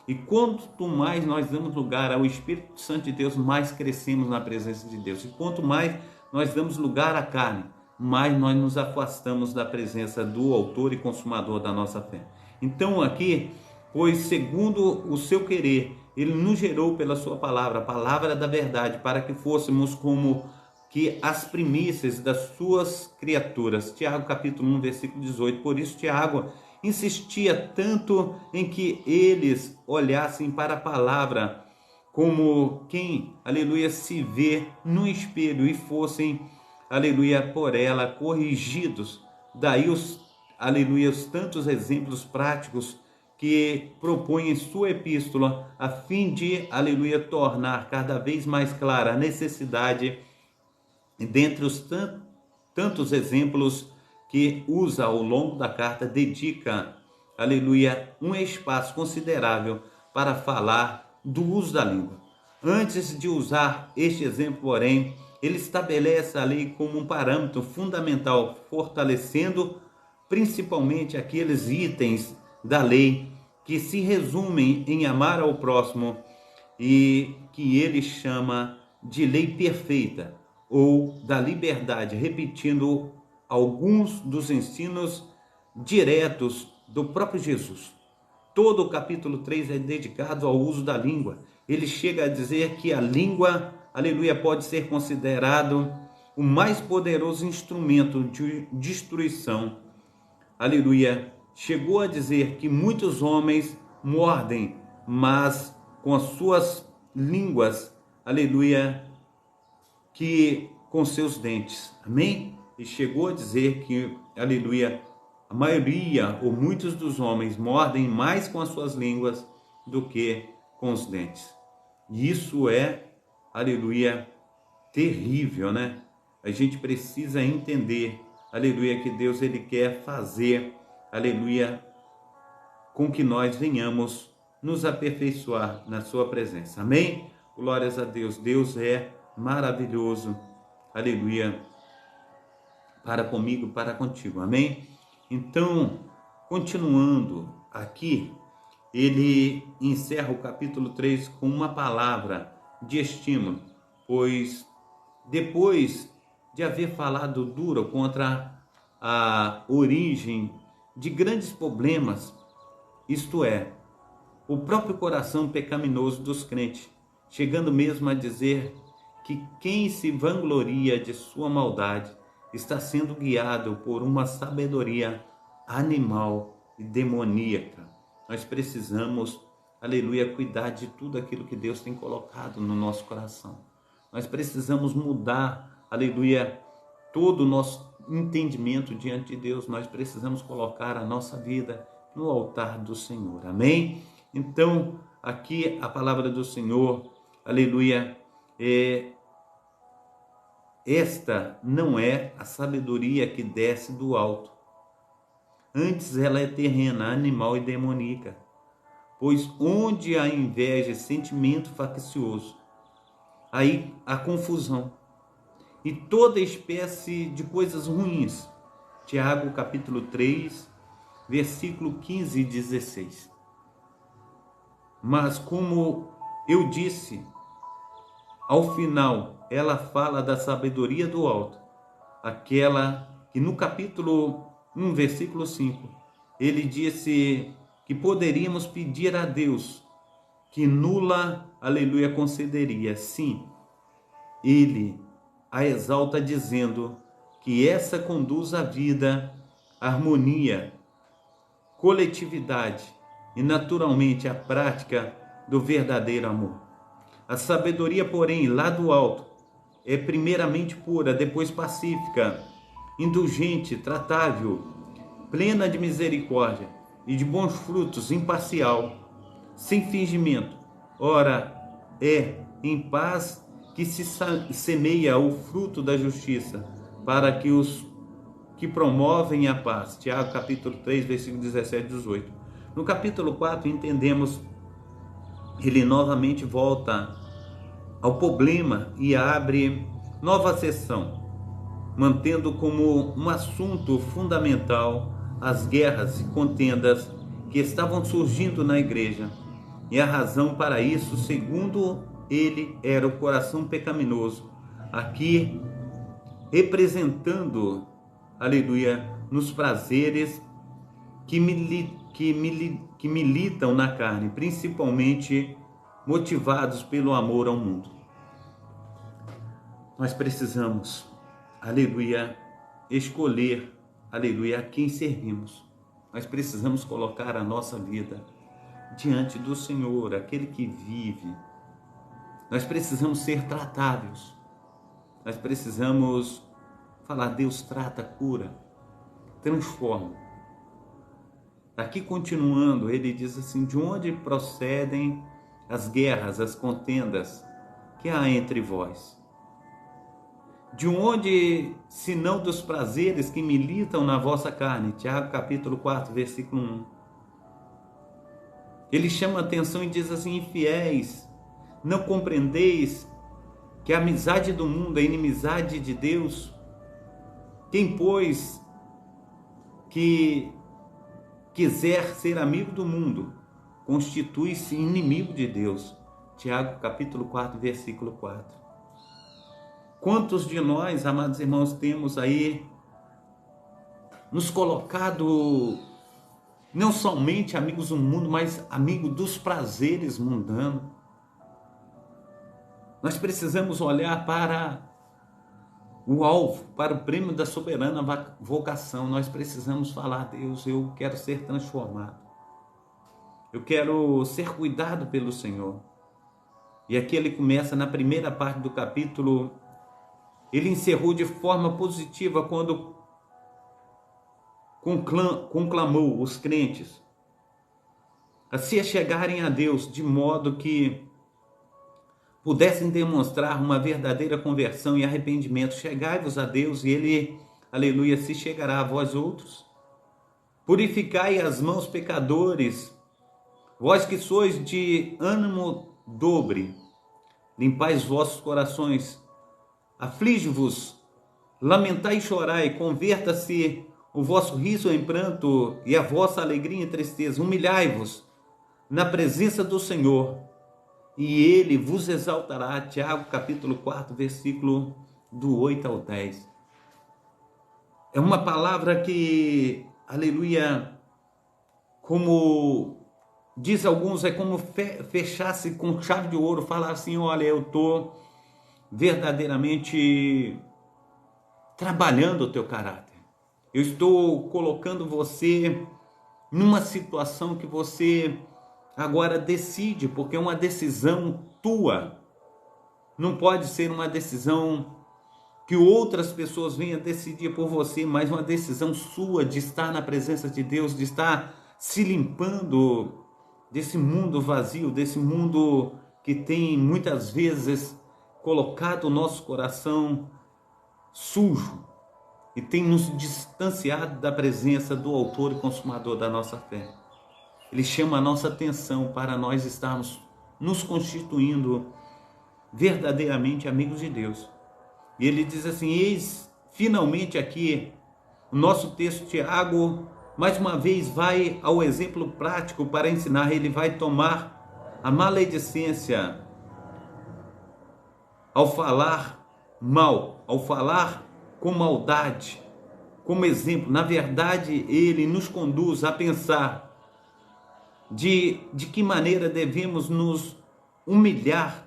E quanto mais nós damos lugar ao Espírito Santo de Deus, mais crescemos na presença de Deus. E quanto mais nós damos lugar à carne, mais nós nos afastamos da presença do autor e consumador da nossa fé. Então aqui, pois segundo o seu querer, ele nos gerou pela sua palavra, a palavra da verdade, para que fôssemos como que as primícias das suas criaturas. Tiago capítulo 1, versículo 18. Por isso Tiago insistia tanto em que eles olhassem para a palavra como quem, aleluia, se vê no espelho e fossem, aleluia, por ela corrigidos. Daí aleluia, os tantos exemplos práticos que propõe em sua epístola, a fim de, aleluia, tornar cada vez mais clara a necessidade, dentre os tantos exemplos que usa ao longo da carta, dedica, aleluia, um espaço considerável para falar do uso da língua. Antes de usar este exemplo, porém, ele estabelece a lei como um parâmetro fundamental, fortalecendo principalmente aqueles itens da lei que se resumem em amar ao próximo e que ele chama de lei perfeita ou da liberdade, repetindo alguns dos ensinos diretos do próprio Jesus. Todo o capítulo 3 é dedicado ao uso da língua. Ele chega a dizer que a língua, aleluia, pode ser considerado o mais poderoso instrumento de destruição. Aleluia. Chegou a dizer que muitos homens mordem, mas com as suas línguas, aleluia, que com seus dentes. Amém? E chegou a dizer que, aleluia, a maioria ou muitos dos homens mordem mais com as suas línguas do que com os dentes. E isso é, aleluia, terrível, né? A gente precisa entender, aleluia, que Deus, ele quer fazer, aleluia, com que nós venhamos nos aperfeiçoar na sua presença. Amém? Glórias a Deus. Deus é maravilhoso, aleluia, para comigo, para contigo. Amém? Então, continuando aqui, ele encerra o capítulo 3 com uma palavra de estímulo, pois depois de haver falado duro contra a origem de grandes problemas, isto é, o próprio coração pecaminoso dos crentes, chegando mesmo a dizer que quem se vangloria de sua maldade está sendo guiado por uma sabedoria animal e demoníaca. Nós precisamos, aleluia, cuidar de tudo aquilo que Deus tem colocado no nosso coração. Nós precisamos mudar, aleluia, todo o nosso entendimento diante de Deus. Nós precisamos colocar a nossa vida no altar do Senhor, amém? Então, aqui a palavra do Senhor, aleluia, esta não é a sabedoria que desce do alto. Antes ela é terrena, animal e demoníaca. Pois onde há inveja e sentimento faccioso, aí há confusão e toda espécie de coisas ruins. Tiago capítulo 3, versículo 15 e 16. Mas como eu disse, ao final ela fala da sabedoria do alto, aquela que no capítulo 1, versículo 5, ele disse que poderíamos pedir a Deus, que nula, aleluia, concederia. Sim, ele a exalta dizendo que essa conduz à vida, harmonia, coletividade e naturalmente à prática do verdadeiro amor. A sabedoria, porém, lá do alto, é primeiramente pura, depois pacífica, indulgente, tratável, plena de misericórdia e de bons frutos, imparcial, sem fingimento. Ora, é em paz que se semeia o fruto da justiça, para que os que promovem a paz. Tiago capítulo 3, versículo 17 e 18. No capítulo 4 entendemos, ele novamente volta ao problema e abre nova sessão, mantendo como um assunto fundamental as guerras e contendas que estavam surgindo na igreja. E a razão para isso, segundo ele, era o coração pecaminoso, aqui representando, aleluia, nos prazeres que militam na carne, principalmente motivados pelo amor ao mundo. Nós precisamos, aleluia, escolher, aleluia, a quem servimos. Nós precisamos colocar a nossa vida diante do Senhor, aquele que vive. Nós precisamos ser tratáveis. Nós precisamos falar: Deus trata, cura, transforma. Aqui continuando, ele diz assim: de onde procedem as guerras, as contendas que há entre vós? De onde, senão dos prazeres que militam na vossa carne? Tiago capítulo 4, versículo 1. Ele chama a atenção e diz assim: infiéis, não compreendeis que a amizade do mundo é inimizade de Deus? Quem, pois, que quiser ser amigo do mundo, constitui-se inimigo de Deus. Tiago capítulo 4, versículo 4. Quantos de nós, amados irmãos, temos aí nos colocado não somente amigos do mundo, mas amigos dos prazeres mundanos? Nós precisamos olhar para o alvo, para o prêmio da soberana vocação. Nós precisamos falar: Deus, eu quero ser transformado. Eu quero ser cuidado pelo Senhor. E aqui ele começa na primeira parte do capítulo. Ele encerrou de forma positiva quando conclamou os crentes a se achegarem a Deus, de modo que pudessem demonstrar uma verdadeira conversão e arrependimento. Chegai-vos a Deus e Ele, aleluia, se chegará a vós outros. Purificai as mãos, pecadores, vós que sois de ânimo dobre, limpai os vossos corações. Aflige-vos, lamentai e chorai, converta-se o vosso riso em pranto e a vossa alegria em tristeza. Humilhai-vos na presença do Senhor e Ele vos exaltará. Tiago capítulo 4, versículo do 8 ao 10. É uma palavra que, aleluia, como diz alguns, é como fechasse com chave de ouro, falar assim: olha, eu estou verdadeiramente trabalhando o teu caráter. Eu estou colocando você numa situação que você Agora decide, porque é uma decisão tua. Não pode ser uma decisão que outras pessoas venham decidir por você, mas uma decisão sua de estar na presença de Deus, de estar se limpando desse mundo vazio, desse mundo que tem muitas vezes colocado o nosso coração sujo e tem nos distanciado da presença do autor e consumador da nossa fé. Ele chama a nossa atenção para nós estarmos nos constituindo verdadeiramente amigos de Deus. E ele diz assim: eis finalmente aqui o nosso texto. Tiago mais uma vez vai ao exemplo prático para ensinar. Ele vai tomar a maledicência ao falar mal, ao falar com maldade, como exemplo. Na verdade, ele nos conduz a pensar de que maneira devemos nos humilhar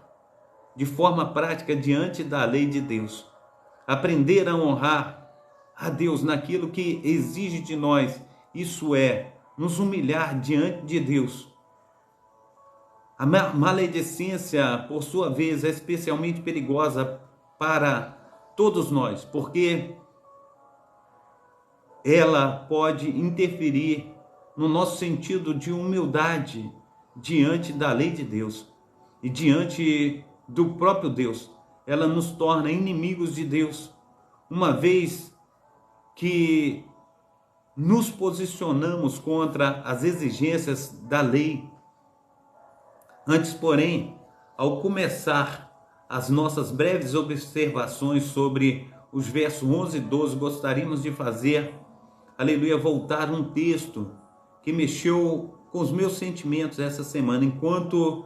de forma prática diante da lei de Deus. Aprender a honrar a Deus naquilo que exige de nós, isso é, nos humilhar diante de Deus. A maledicência, por sua vez, é especialmente perigosa para todos nós, porque ela pode interferir no nosso sentido de humildade diante da lei de Deus e diante do próprio Deus. Ela nos torna inimigos de Deus, uma vez que nos posicionamos contra as exigências da lei. Antes, porém, ao começar as nossas breves observações sobre os versos 11 e 12, gostaríamos de fazer, aleluia, voltar um texto que mexeu com os meus sentimentos essa semana, enquanto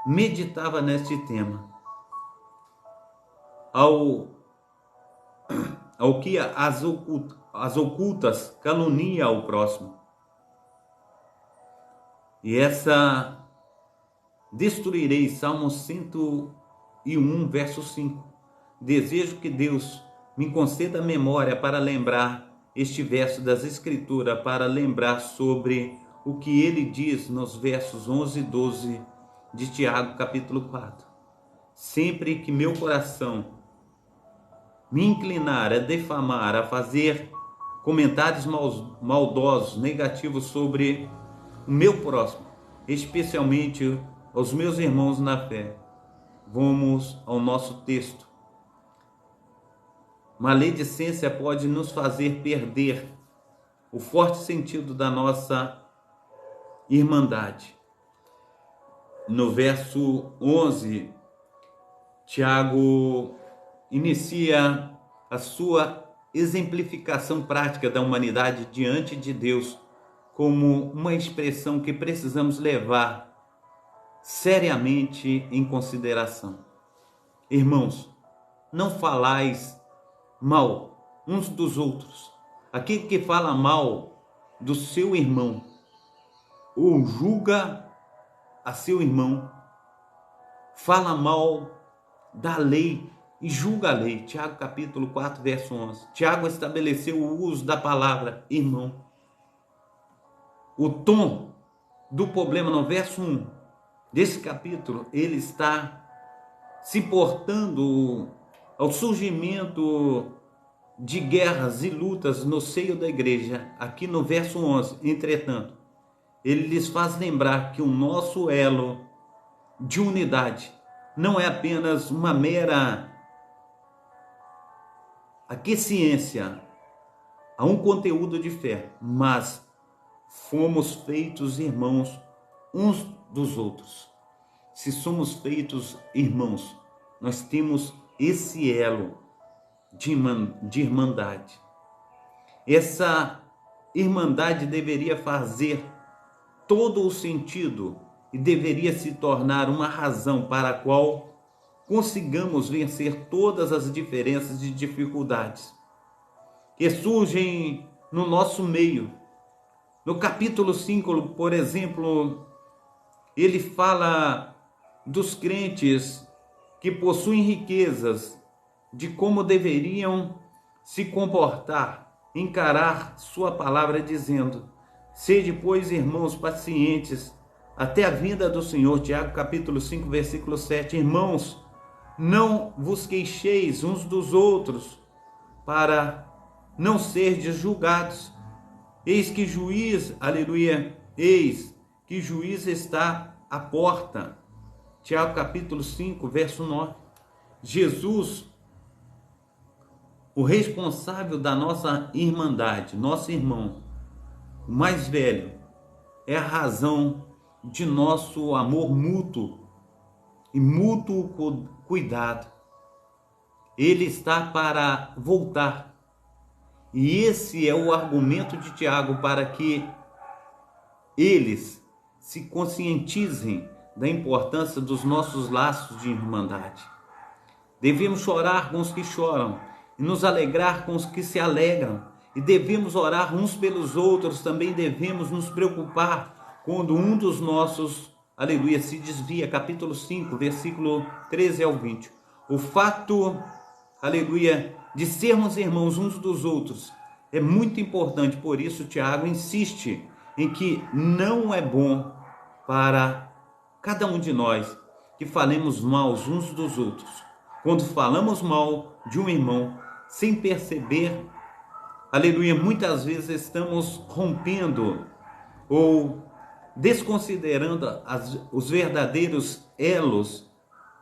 meditava neste tema. Ao que as ocultas calunia ao próximo. E essa destruirei, Salmo 101, verso 5. Desejo que Deus me conceda memória para lembrar este verso das Escrituras, para lembrar sobre o que ele diz nos versos 11 e 12 de Tiago, capítulo 4. Sempre que meu coração me inclinar a defamar, a fazer comentários maldosos, negativos sobre o meu próximo, especialmente aos meus irmãos na fé, vamos ao nosso texto. Maledicência pode nos fazer perder o forte sentido da nossa irmandade. No verso 11, Tiago inicia a sua exemplificação prática da humanidade diante de Deus como uma expressão que precisamos levar seriamente em consideração. Irmãos, não falais mal uns dos outros. Aquele que fala mal do seu irmão ou julga a seu irmão, fala mal da lei e julga a lei. Tiago capítulo 4, verso 11. Tiago estabeleceu o uso da palavra irmão. O tom do problema no verso 1 desse capítulo, ele está se portando ao surgimento de guerras e lutas no seio da igreja. Aqui no verso 11, entretanto, ele lhes faz lembrar que o nosso elo de unidade não é apenas uma mera aquiescência a um conteúdo de fé, mas fomos feitos irmãos uns dos outros. Se somos feitos irmãos, nós temos esse elo de irmandade. Essa irmandade deveria fazer todo o sentido e deveria se tornar uma razão para a qual consigamos vencer todas as diferenças e dificuldades que surgem no nosso meio. No capítulo 5, por exemplo, ele fala dos crentes que possuem riquezas, de como deveriam se comportar, encarar sua palavra, dizendo: sede, pois, irmãos, pacientes, até a vinda do Senhor. Tiago capítulo 5, versículo 7. Irmãos, não vos queixeis uns dos outros, para não serdes julgados. Eis que juiz, aleluia, eis que juiz está à porta. Tiago capítulo 5, verso 9. Jesus, o responsável da nossa irmandade, nosso irmão, o mais velho, é a razão de nosso amor mútuo e mútuo cuidado. Ele está para voltar. E esse é o argumento de Tiago para que eles se conscientizem da importância dos nossos laços de irmandade. Devemos chorar com os que choram e nos alegrar com os que se alegram. E devemos orar uns pelos outros. Também devemos nos preocupar quando um dos nossos, aleluia, se desvia. Capítulo 5, versículo 13 ao 20. O fato, aleluia, de sermos irmãos uns dos outros é muito importante. Por isso Tiago insiste em que não é bom para cada um de nós que falemos mal uns dos outros. Quando falamos mal de um irmão, sem perceber, aleluia, muitas vezes estamos rompendo ou desconsiderando os verdadeiros elos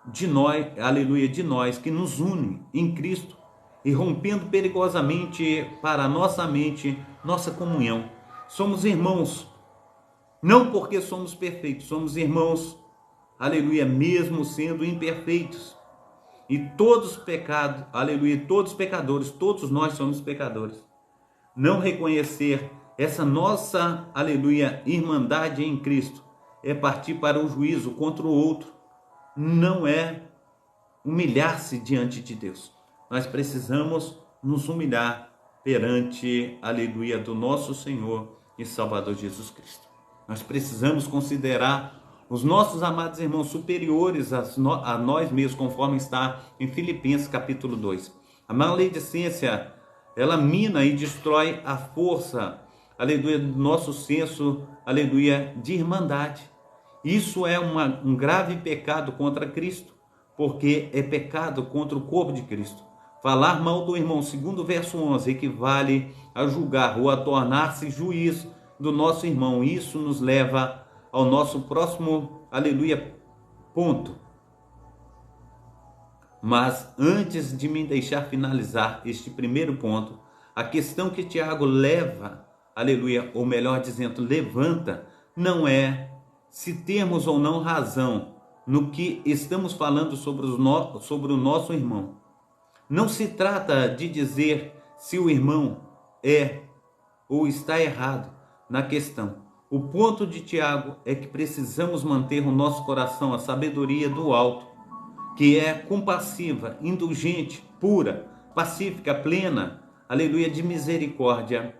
de nós, aleluia, de nós que nos unem em Cristo, e rompendo perigosamente para a nossa mente, nossa comunhão. Somos irmãos, não porque somos perfeitos, somos irmãos, aleluia, mesmo sendo imperfeitos. E todos pecados, aleluia, todos pecadores, todos nós somos pecadores. Não reconhecer essa nossa, aleluia, irmandade em Cristo é partir para o juízo contra o outro. Não é humilhar-se diante de Deus. Nós precisamos nos humilhar perante, aleluia, do nosso Senhor e Salvador Jesus Cristo. Nós precisamos considerar os nossos amados irmãos superiores a nós mesmos, conforme está em Filipenses capítulo 2. A maledicência, ela mina e destrói a força, aleluia, do nosso senso, aleluia, de irmandade. Isso é um grave pecado contra Cristo, porque é pecado contra o corpo de Cristo. Falar mal do irmão, segundo o verso 11, equivale a julgar ou a tornar-se juiz do nosso irmão. Isso nos leva ao nosso próximo, aleluia, ponto. Mas antes de me deixar finalizar este primeiro ponto, a questão que Tiago leva, aleluia, ou melhor dizendo, levanta, não é se temos ou não razão no que estamos falando sobre o nosso irmão. Não se trata de dizer se o irmão é ou está errado na questão. O ponto de Tiago é que precisamos manter o nosso coração, a sabedoria do alto, que é compassiva, indulgente, pura, pacífica, plena, aleluia, de misericórdia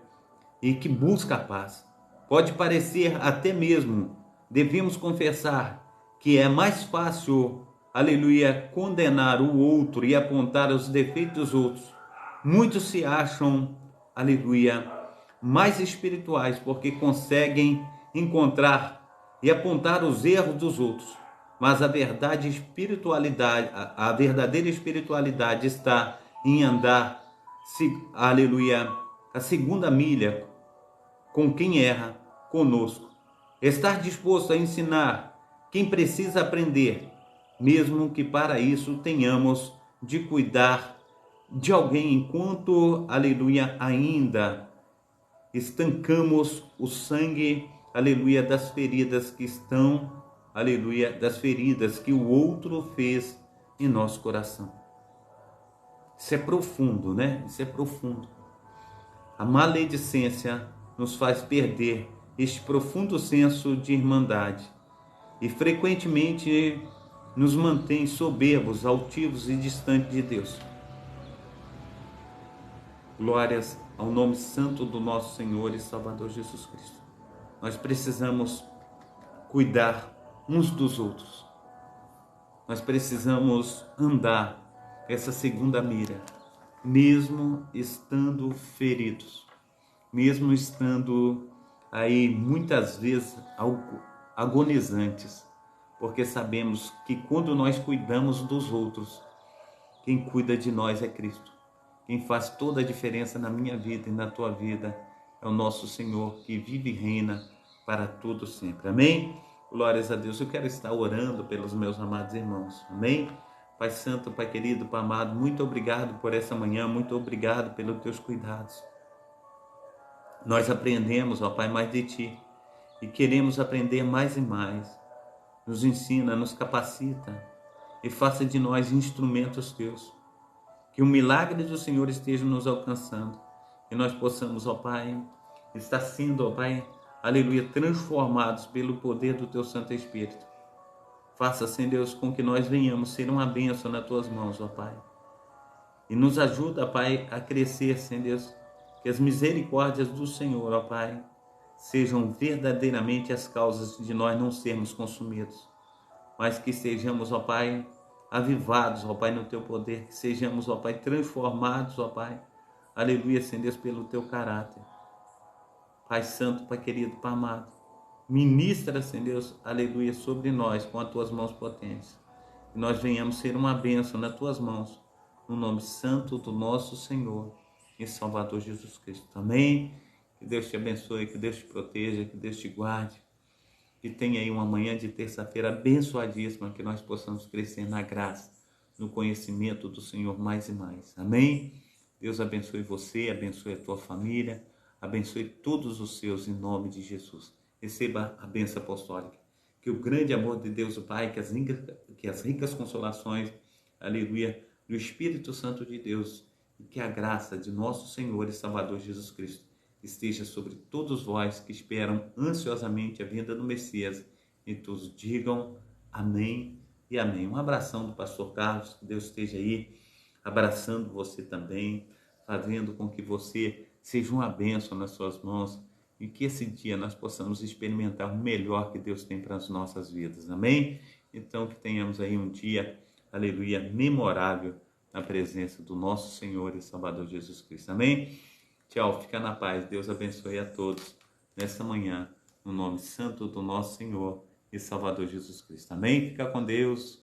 e que busca a paz. Pode parecer até mesmo, devemos confessar, que é mais fácil, aleluia, condenar o outro e apontar os defeitos dos outros. Muitos se acham, aleluia, mais espirituais porque conseguem encontrar e apontar os erros dos outros. Mas a verdadeira espiritualidade está em andar, aleluia, a segunda milha com quem erra conosco. Estar disposto a ensinar quem precisa aprender, mesmo que para isso tenhamos de cuidar de alguém enquanto, aleluia, ainda estancamos o sangue, aleluia, das feridas que estão, aleluia, das feridas que o outro fez em nosso coração. Isso é profundo, né? Isso é profundo. A maledicência nos faz perder este profundo senso de irmandade e frequentemente nos mantém soberbos, altivos e distantes de Deus. Glórias ao nome santo do nosso Senhor e Salvador Jesus Cristo. Nós precisamos cuidar uns dos outros. Nós precisamos andar essa segunda mira, mesmo estando feridos, mesmo estando aí muitas vezes agonizantes, porque sabemos que quando nós cuidamos dos outros, quem cuida de nós é Cristo. Quem faz toda a diferença na minha vida e na tua vida é o nosso Senhor, que vive e reina para todo sempre. Amém? Glórias a Deus. Eu quero estar orando pelos meus amados irmãos. Amém? Pai Santo, Pai querido, Pai amado, muito obrigado por essa manhã, muito obrigado pelos teus cuidados. Nós aprendemos, ó Pai, mais de Ti e queremos aprender mais e mais. Nos ensina, nos capacita e faça de nós instrumentos Teus. Que o milagre do Senhor esteja nos alcançando e nós possamos, ó Pai, estar sendo, ó Pai, aleluia, transformados pelo poder do Teu Santo Espírito. Faça, Senhor Deus, com que nós venhamos ser uma bênção nas Tuas mãos, ó Pai. E nos ajuda, Pai, a crescer, Senhor Deus, que as misericórdias do Senhor, ó Pai, sejam verdadeiramente as causas de nós não sermos consumidos, mas que sejamos, ó Pai, avivados, ó Pai, no Teu poder, que sejamos, ó Pai, transformados, ó Pai, aleluia, Senhor Deus, pelo Teu caráter. Pai Santo, Pai querido, Pai amado, ministra, Senhor Deus, aleluia, sobre nós com as Tuas mãos potentes, que nós venhamos ser uma bênção nas Tuas mãos, no nome santo do nosso Senhor e Salvador Jesus Cristo. Amém? Que Deus te abençoe, que Deus te proteja, que Deus te guarde, que tenha aí uma manhã de terça-feira abençoadíssima, que nós possamos crescer na graça, no conhecimento do Senhor mais e mais. Amém? Deus abençoe você, abençoe a tua família, abençoe todos os seus em nome de Jesus. Receba a bênção apostólica. Que o grande amor de Deus, o Pai, que as ricas consolações, aleluia, do Espírito Santo de Deus e que a graça de nosso Senhor e Salvador Jesus Cristo esteja sobre todos vós que esperam ansiosamente a vinda do Messias e todos digam amém e amém. Um abração do pastor Carlos, que Deus esteja aí abraçando você também, fazendo com que você seja uma bênção nas suas mãos e que esse dia nós possamos experimentar o melhor que Deus tem para as nossas vidas, amém? Então que tenhamos aí um dia, aleluia, memorável na presença do nosso Senhor e Salvador Jesus Cristo, amém? Tchau, fica na paz, Deus abençoe a todos nessa manhã, no nome santo do nosso Senhor e Salvador Jesus Cristo, amém? Fica com Deus.